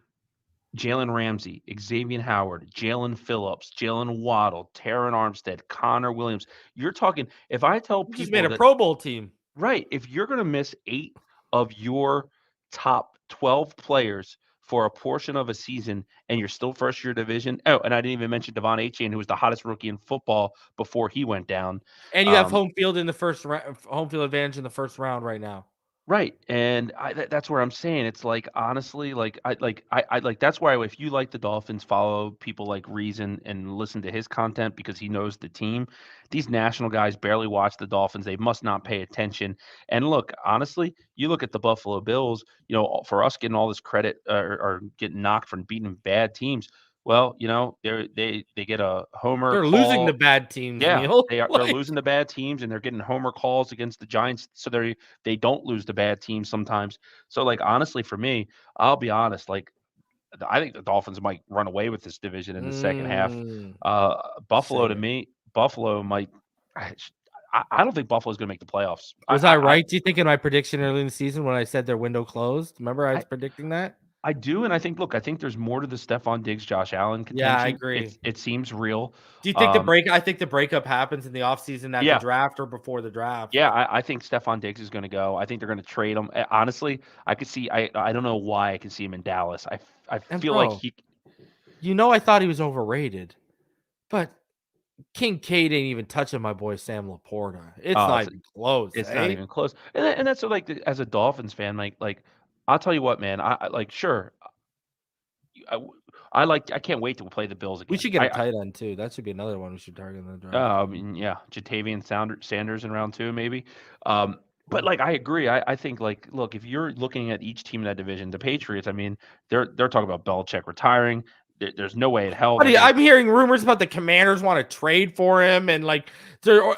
Jalen Ramsey, Xavier Howard, Jalen Phillips, Jalen Waddle, Taron Armstead, Connor Williams. You're talking, if I tell people just made a Pro Bowl team. Right. If you're going to miss 8 of your top 12 players for a portion of a season and you're still first year division. Oh, and I didn't even mention Devon Achane, who was the hottest rookie in football before he went down. And you have home field advantage in the first round right now. Right. And that's where I'm saying, it's like, honestly, that's why if you like the Dolphins, follow people like Reason and listen to his content, because he knows the team. These national guys barely watch the Dolphins. They must not pay attention. And look, honestly, you look at the Buffalo Bills, for us getting all this credit or getting knocked from beating bad teams. Well, they get a homer. They're losing the bad teams. Yeah, Neil. They're losing the bad teams, and they're getting homer calls against the Giants, so they don't lose the bad teams sometimes. So, honestly, for me, I'll be honest. I think the Dolphins might run away with this division in the second half. Buffalo, to me, Buffalo might. I don't think Buffalo's going to make the playoffs. Was I right? Do you think in my prediction early in the season when I said their window closed? Remember, I was predicting that. I do, and I think there's more to the Stephon Diggs, Josh Allen contention. Yeah, I agree. It seems real. Do you think I think the breakup happens in the offseason at the draft or before the draft? Yeah, I think Stephon Diggs is going to go. I think they're going to trade him. Honestly, I could see. I don't know why I can see him in Dallas. I feel like he. I thought he was overrated, but Kincaid ain't even touching my boy Sam Laporta. It's not even close. It's not even close. And that's as a Dolphins fan, I'll tell you what, man. Sure. I can't wait to play the Bills again. We should get a tight end too. That should be another one we should target in the draft. Jatavian Sanders in round 2, maybe. But I agree. I think look, if you're looking at each team in that division, the Patriots, they're talking about Belichick retiring. There's no way in hell. I'm hearing rumors about the Commanders want to trade for him, and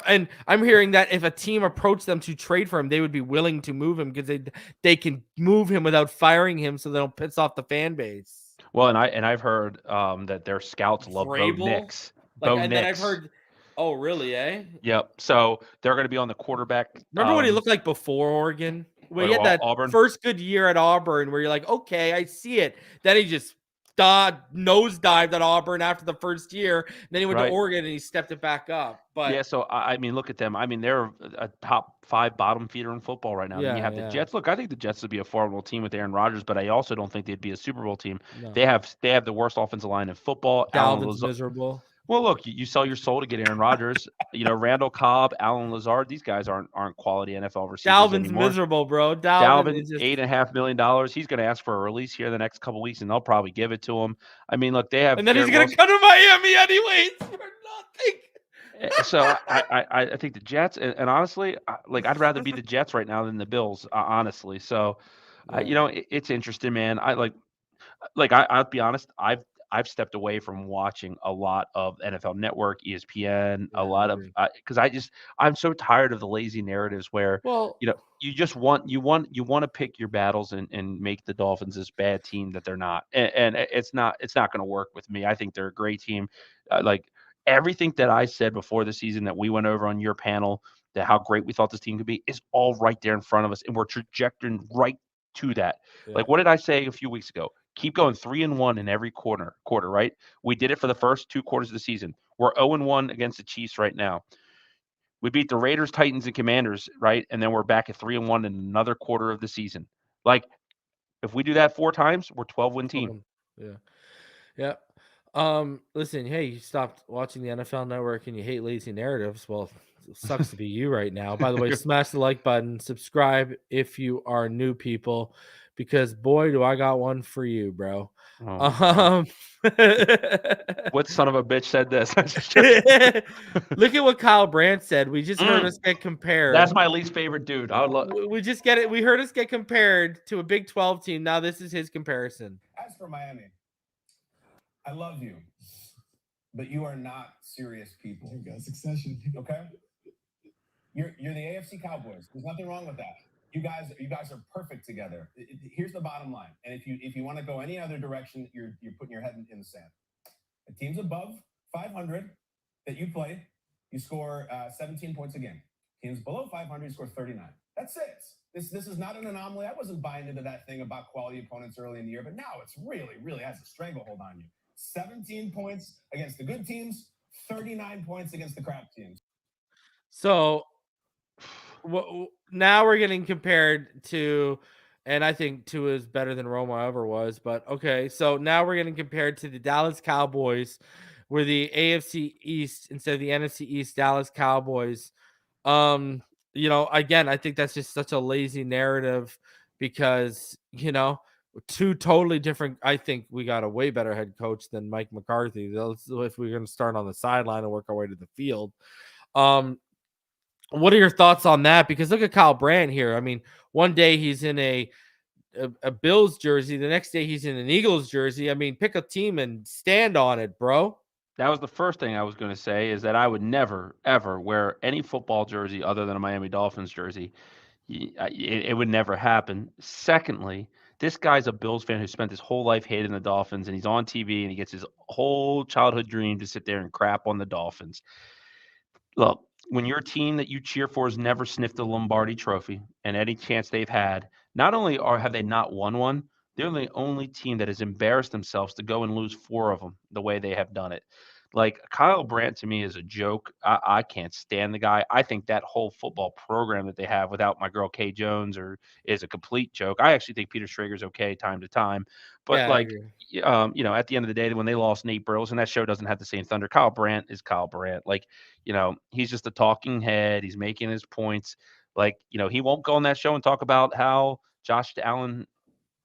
and I'm hearing that if a team approached them to trade for him, they would be willing to move him because they can move him without firing him, so they don't piss off the fan base. Well, and I've heard that their scouts love Bo Nix. Then I've heard. Oh, really? Yep. So they're going to be on the quarterback. Remember what he looked like before Oregon? When he had that Auburn? First good year at Auburn, where you're like, okay, I see it. Then he just nosedived at Auburn after the first year. And then he went to Oregon and he stepped it back up. But yeah, so look at them. They're a top 5 bottom feeder in football right now. Then you have the Jets. Look, I think the Jets would be a formidable team with Aaron Rodgers, but I also don't think they'd be a Super Bowl team. No. They have the worst offensive line in football. Dalvin's miserable. Well, look, you sell your soul to get Aaron Rodgers. Randall Cobb, Alan Lazard, these guys aren't quality NFL receivers Dalvin's anymore. miserable, bro. Dalvin Dalvin, is just $8.5 million. He's going to ask for a release here the next couple weeks, and they'll probably give it to him. I mean, look, they have and then he's Garrett gonna Wilson. come to Miami anyways for nothing. So I think the Jets, and honestly, I'd rather be the Jets right now than the Bills, honestly. So, it's interesting, man. I'll be honest. I've stepped away from watching a lot of NFL Network, ESPN, a lot of because I'm so tired of the lazy narratives where Well, you just want to pick your battles and make the Dolphins this bad team that they're not, and it's not going to work with me. I think they're a great team. Everything that I said before the season that we went over on your panel, that how great we thought this team could be, is all right there in front of us, and we're trajecting right to that. Like, what did I say a few weeks ago? Keep going 3-1 in every quarter, right? We did it for the first 2 quarters of the season. We're 0-1 against the Chiefs right now. We beat the Raiders, Titans, and Commanders, right? And then we're back at 3-1 in another quarter of the season. Like, if we do that 4 times, we're 12-win team. Yeah. Listen, hey, you stopped watching the NFL Network and you hate lazy narratives. Well, it sucks to be you right now. By the way, smash the like button, subscribe if you are new people, because boy, do I got one for you, bro. What son of a bitch said this? Look at what Kyle Brandt said. We just heard us get compared. That's my least favorite dude. I would love. We just get it. We heard us get compared to a Big 12 team. Now this is his comparison. As for Miami, I love you, but you are not serious people. You got succession, okay? You're the AFC Cowboys. There's nothing wrong with that. You guys are perfect together. Here's the bottom line. And if you want to go any other direction, you're putting your head in the sand. The teams above 500 that you play, you score 17 points a game. Teams below 500, you score 39. That's it. This is not an anomaly. I wasn't buying into that thing about quality opponents early in the year, but now it's really has a stranglehold on you. 17 points against the good teams, 39 points against the crap teams. So now we're getting compared to, and I think Tua is better than Roma ever was, but okay. So now we're getting compared to the Dallas Cowboys. We're the AFC East instead of the NFC East. Dallas Cowboys. Again, I think that's just such a lazy narrative because, 2 totally different. I think we got a way better head coach than Mike McCarthy. If we're going to start on the sideline and work our way to the field. What are your thoughts on that? Because look at Kyle Brandt here. I mean, one day he's in a Bills jersey. The next day he's in an Eagles jersey. I mean, pick a team and stand on it, bro. That was the first thing I was going to say, is that I would never, ever wear any football jersey other than a Miami Dolphins jersey. It would never happen. Secondly, this guy's a Bills fan who spent his whole life hating the Dolphins, and he's on TV and he gets his whole childhood dream to sit there and crap on the Dolphins. Look, when your team that you cheer for has never sniffed a Lombardi trophy, and any chance they've had, not only have they not won one, they're the only team that has embarrassed themselves to go and lose 4 of them the way they have done it. Like, Kyle Brandt to me is a joke. I can't stand the guy. I think that whole football program that they have without my girl Kay Jones is a complete joke. I actually think Peter Schrager's okay time to time, but Yeah, at the end of the day, when they lost Nate Burles and that show doesn't have the same thunder, Kyle Brandt is Kyle Brandt. Like, he's just a talking head. He's making his points. Like, he won't go on that show and talk about how Josh Allen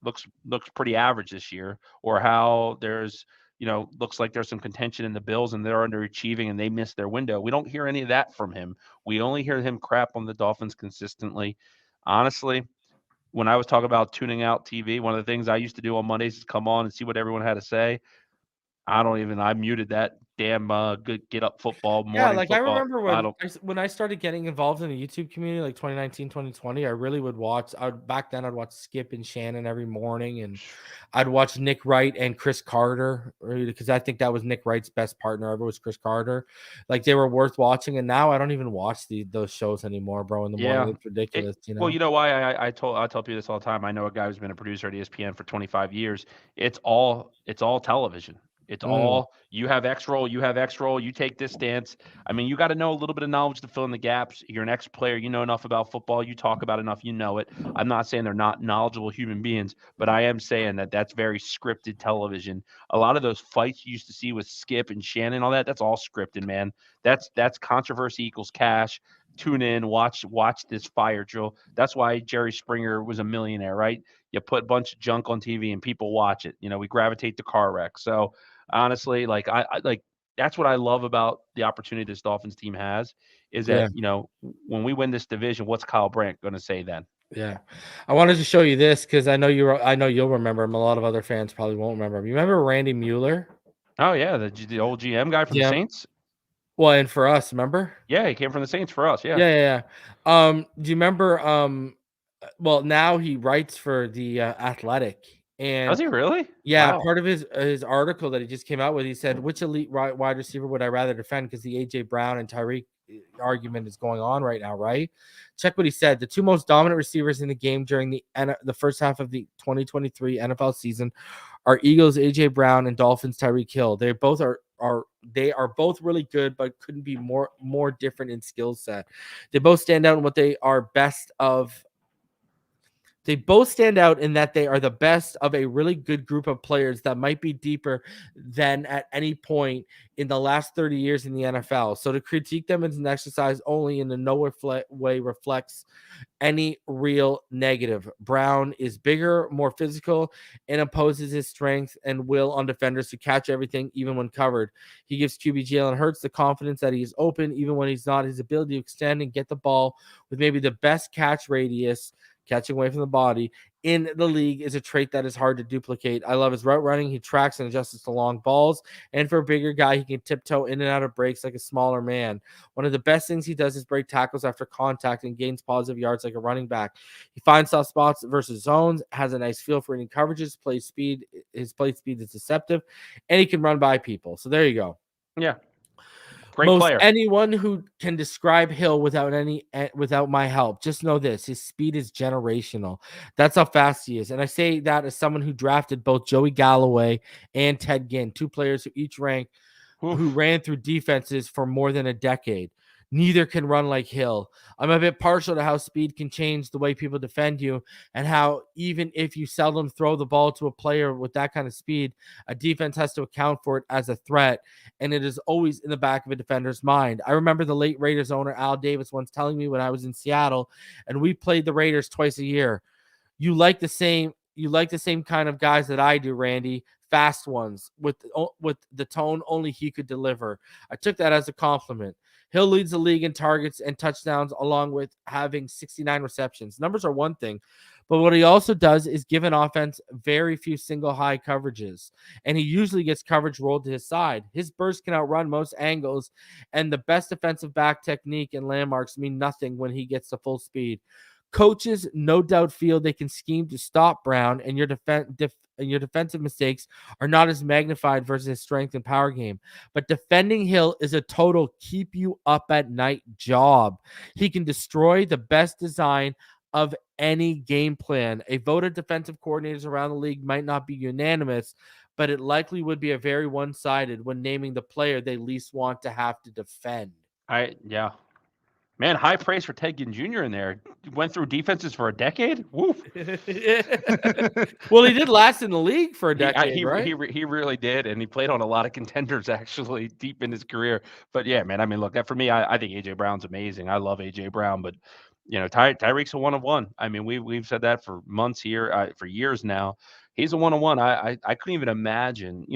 looks pretty average this year, or how there's looks like there's some contention in the Bills and they're underachieving and they missed their window. We don't hear any of that from him. We only hear him crap on the Dolphins consistently. Honestly, when I was talking about tuning out TV, one of the things I used to do on Mondays is come on and see what everyone had to say. I muted that damn good get up football morning. I football. remember when I started getting involved in the YouTube community, like 2019, 2020, I really would watch. Back then I'd watch Skip and Shannon every morning, and I'd watch Nick Wright and Chris Carter, because I think that was Nick Wright's best partner ever was Chris Carter. Like, they were worth watching, and now I don't even watch those shows anymore, bro. In the morning, it's ridiculous. Well, you know why I tell people this all the time. I know a guy who's been a producer at ESPN for 25 years. It's all television. It's all you have X role, you have X role, you take this stance. I mean, you got to know a little bit of knowledge to fill in the gaps. You're an ex-player, you know enough about football, you talk about enough, you know it. I'm not saying they're not knowledgeable human beings, but I am saying that that's very scripted television. A lot of those fights you used to see with Skip and Shannon, all that, that's all scripted, man. That's controversy equals cash. Tune in, watch this fire drill. That's why Jerry Springer was a millionaire, right? You put a bunch of junk on TV and people watch it. We gravitate to car wrecks. So honestly, like I like that's what I love about the opportunity this Dolphins team has is that, Yeah. When we win this division, what's Kyle Brandt going to say then? Yeah. I wanted to show you this because I know you'll remember him. A lot of other fans probably won't remember him. You remember Randy Mueller? Oh yeah, the old GM guy from the Yeah. Saints. Well, and for us, remember? Yeah, he came from the Saints for us. Yeah. Yeah. Do you remember? Well, now he writes for the Athletic, and Does he really? yeah, Wow. part of his article that he just came out with, he said, which elite wide receiver would I rather defend? Because the AJ Brown and Tyreek argument is going on right now, right? Check what he said. The two most dominant receivers in the game during the first half of the 2023 NFL season are Eagles AJ Brown and Dolphins Tyreek Hill. They both are both really good, but couldn't be more different in skill set. They both stand out in what they are best of. They both stand out in that they are the best of a really good group of players that might be deeper than at any point in the last 30 years in the NFL. So to critique them as an exercise only in no way reflects any real negative. Brown is bigger, more physical, and imposes his strength and will on defenders to catch everything, even when covered. He gives QB Jalen Hurts the confidence that he is open, even when he's not. His ability to extend and get the ball with maybe the best catch radius, catching away from the body, in the league is a trait that is hard to duplicate. I love his route running. He tracks and adjusts to long balls. And for a bigger guy, he can tiptoe in and out of breaks like a smaller man. One of the best things he does is break tackles after contact and gains positive yards like a running back. He finds soft spots versus zones, has a nice feel for reading coverages, play speed. His play speed is deceptive, and he can run by people. So there you go. Yeah. Great player. Anyone who can describe Hill without my help, just know this: his speed is generational. That's how fast he is. And I say that as someone who drafted both Joey Galloway and Ted Ginn, two players who ran through defenses for more than a decade. Neither can run like Hill. I'm a bit partial to how speed can change the way people defend you, and how even if you seldom throw the ball to a player with that kind of speed, a defense has to account for it as a threat, and it is always in the back of a defender's mind. I remember the late Raiders owner Al Davis once telling me when I was in Seattle and we played the Raiders twice a year, you like the same kind of guys that I do, Randy. Fast ones with the tone only he could deliver. I took that as a compliment. Hill leads the league in targets and touchdowns, along with having 69 receptions. Numbers are one thing, but what he also does is give an offense very few single high coverages, and he usually gets coverage rolled to his side. His burst can outrun most angles, and the best defensive back technique and landmarks mean nothing when he gets to full speed. Coaches no doubt feel they can scheme to stop Brown, and your defensive mistakes are not as magnified versus his strength and power game. But defending Hill is a total keep you up at night job. He can destroy the best design of any game plan. A vote of defensive coordinators around the league might not be unanimous, but it likely would be a very one-sided when naming the player they least want to have to defend. Yeah. Man, high praise for Ted Ginn Jr. in there. Went through defenses for a decade. Woof. Well, he did last in the league for a decade, right? He really did, and he played on a lot of contenders actually deep in his career. But yeah, man, I mean, look, for me, I think AJ Brown's amazing. I love AJ Brown, but Tyreek's a 1-of-1. I mean, we've said that for months here, for years now. He's a 1-of-1. I couldn't even imagine,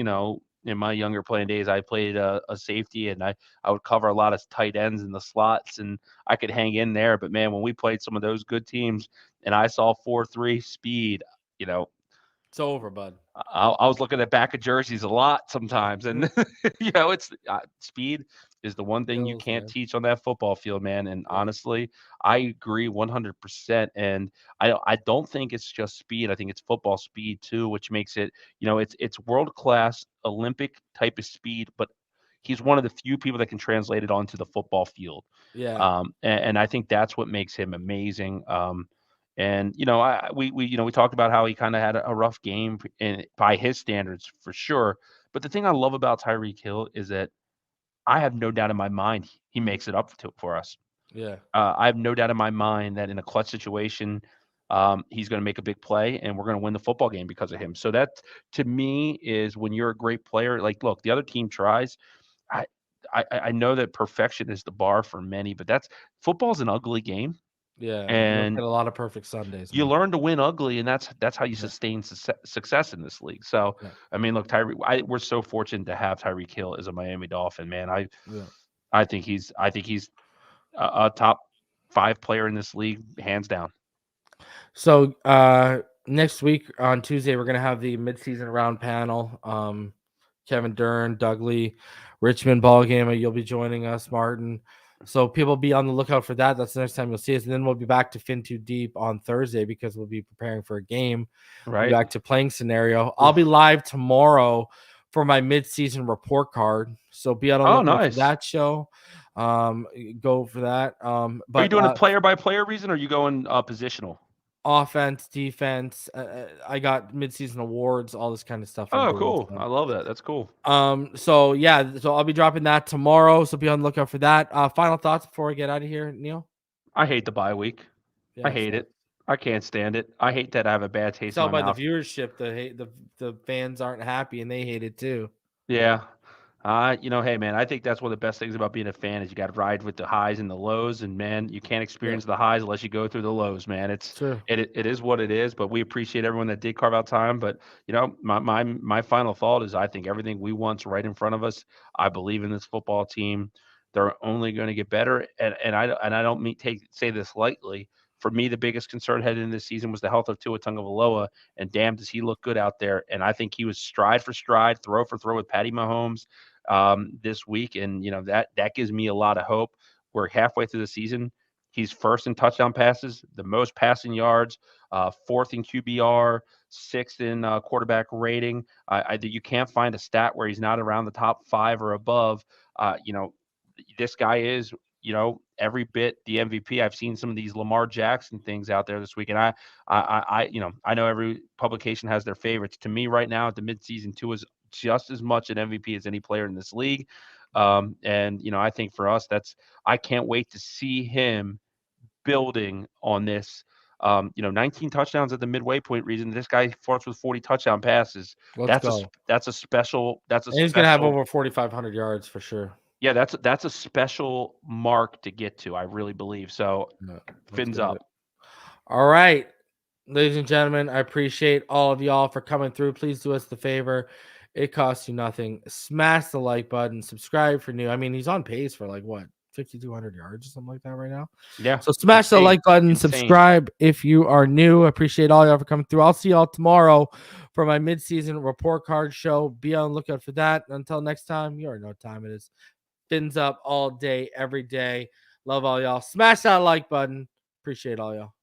in my younger playing days, I played a safety, and I would cover a lot of tight ends in the slots, and I could hang in there. But man, when we played some of those good teams, and I saw 4.3 speed, it's over, bud. I was looking at back of jerseys a lot sometimes, and it's speed is the one thing you can't teach on that football field, man. And honestly, I agree 100%. And I don't think it's just speed. I think it's football speed too, which makes it, it's world class Olympic type of speed, but he's one of the few people that can translate it onto the football field. Yeah. And I think that's what makes him amazing. And we talked about how he kind of had a rough game by his standards for sure. But the thing I love about Tyreek Hill is that I have no doubt in my mind he makes it up for us. Yeah. I have no doubt in my mind that in a clutch situation, he's going to make a big play, and we're going to win the football game because of him. So that, to me, is when you're a great player. Like, look, the other team tries. I I know that perfection is the bar for many, but football's an ugly game, Yeah. You don't and get a lot of perfect Sundays, you man. learn to win ugly, and that's how you Yeah. sustain success in this league. So, Yeah. I mean, look, we're so fortunate to have Tyreek Hill as a Miami Dolphin, man. Yeah. I think he's a top 5 player in this league, hands down. So next week on Tuesday, we're gonna have the midseason round panel. Kevin Dern, Doug Lee, Richmond ball game. You'll be joining us, Martin. So people be on the lookout for that. That's the next time you'll see us. And then we'll be back to Fin Too Deep on Thursday because we'll be preparing for a game. We'll be Right? back to playing scenario. I'll be live tomorrow for my midseason report card. So be on the Oh, lookout for nice. that show. Go for that. Are you But doing a player by player reason, or are you going positional? offense, defense. I got midseason awards, all this kind of stuff. I'm Oh, doing. cool. I love that. That's cool. So yeah, so I'll be dropping that tomorrow. So be on the lookout for that. Final thoughts before I get out of here, Neil. I hate the bye week. Yeah, I hate it. I can't stand it. I hate that I have a bad taste in Tell my by mouth. the viewership, the fans aren't happy and they hate it too. Yeah. Hey man, I think that's one of the best things about being a fan is you got to ride with the highs and the lows, and man, you can't experience the highs unless you go through the lows, man. True. It is what it is, but we appreciate everyone that did carve out time. But my final thought is I think everything we want's right in front of us. I believe in this football team. They're only going to get better, and I don't say this lightly. For me, the biggest concern heading into this season was the health of Tua Tagovailoa, and damn, does he look good out there? And I think he was stride for stride, throw for throw with Patty Mahomes this week, and that gives me a lot of hope. We're halfway through the season. He's first in touchdown passes, the most passing yards, fourth in QBR, sixth in quarterback rating. You can't find a stat where he's not around the top 5 or above. This guy is every bit the MVP. I've seen some of these Lamar Jackson things out there this week, and I know every publication has their favorites. To me, right now at the midseason, Tua is just as much an MVP as any player in this league. I think for us, I can't wait to see him building on this. 19 touchdowns at the midway point. Reason this guy flirts with 40 touchdown passes. Let's go. That's a special. And he's gonna have over 4,500 yards for sure. Yeah, that's a special mark to get to. I really believe so. Fins up. All right, ladies and gentlemen, I appreciate all of y'all for coming through. Please do us the favor. It costs you nothing. Smash the like button. Subscribe for new. I mean, he's on pace for like what 5,200 yards or something like that right now. Yeah. So smash the like button. Insane. Subscribe if you are new. I appreciate all y'all for coming through. I'll see y'all tomorrow for my midseason report card show. Be on the lookout for that. Until next time, you already know what time it is. Fins up all day, every day. Love all y'all. Smash that like button. Appreciate all y'all.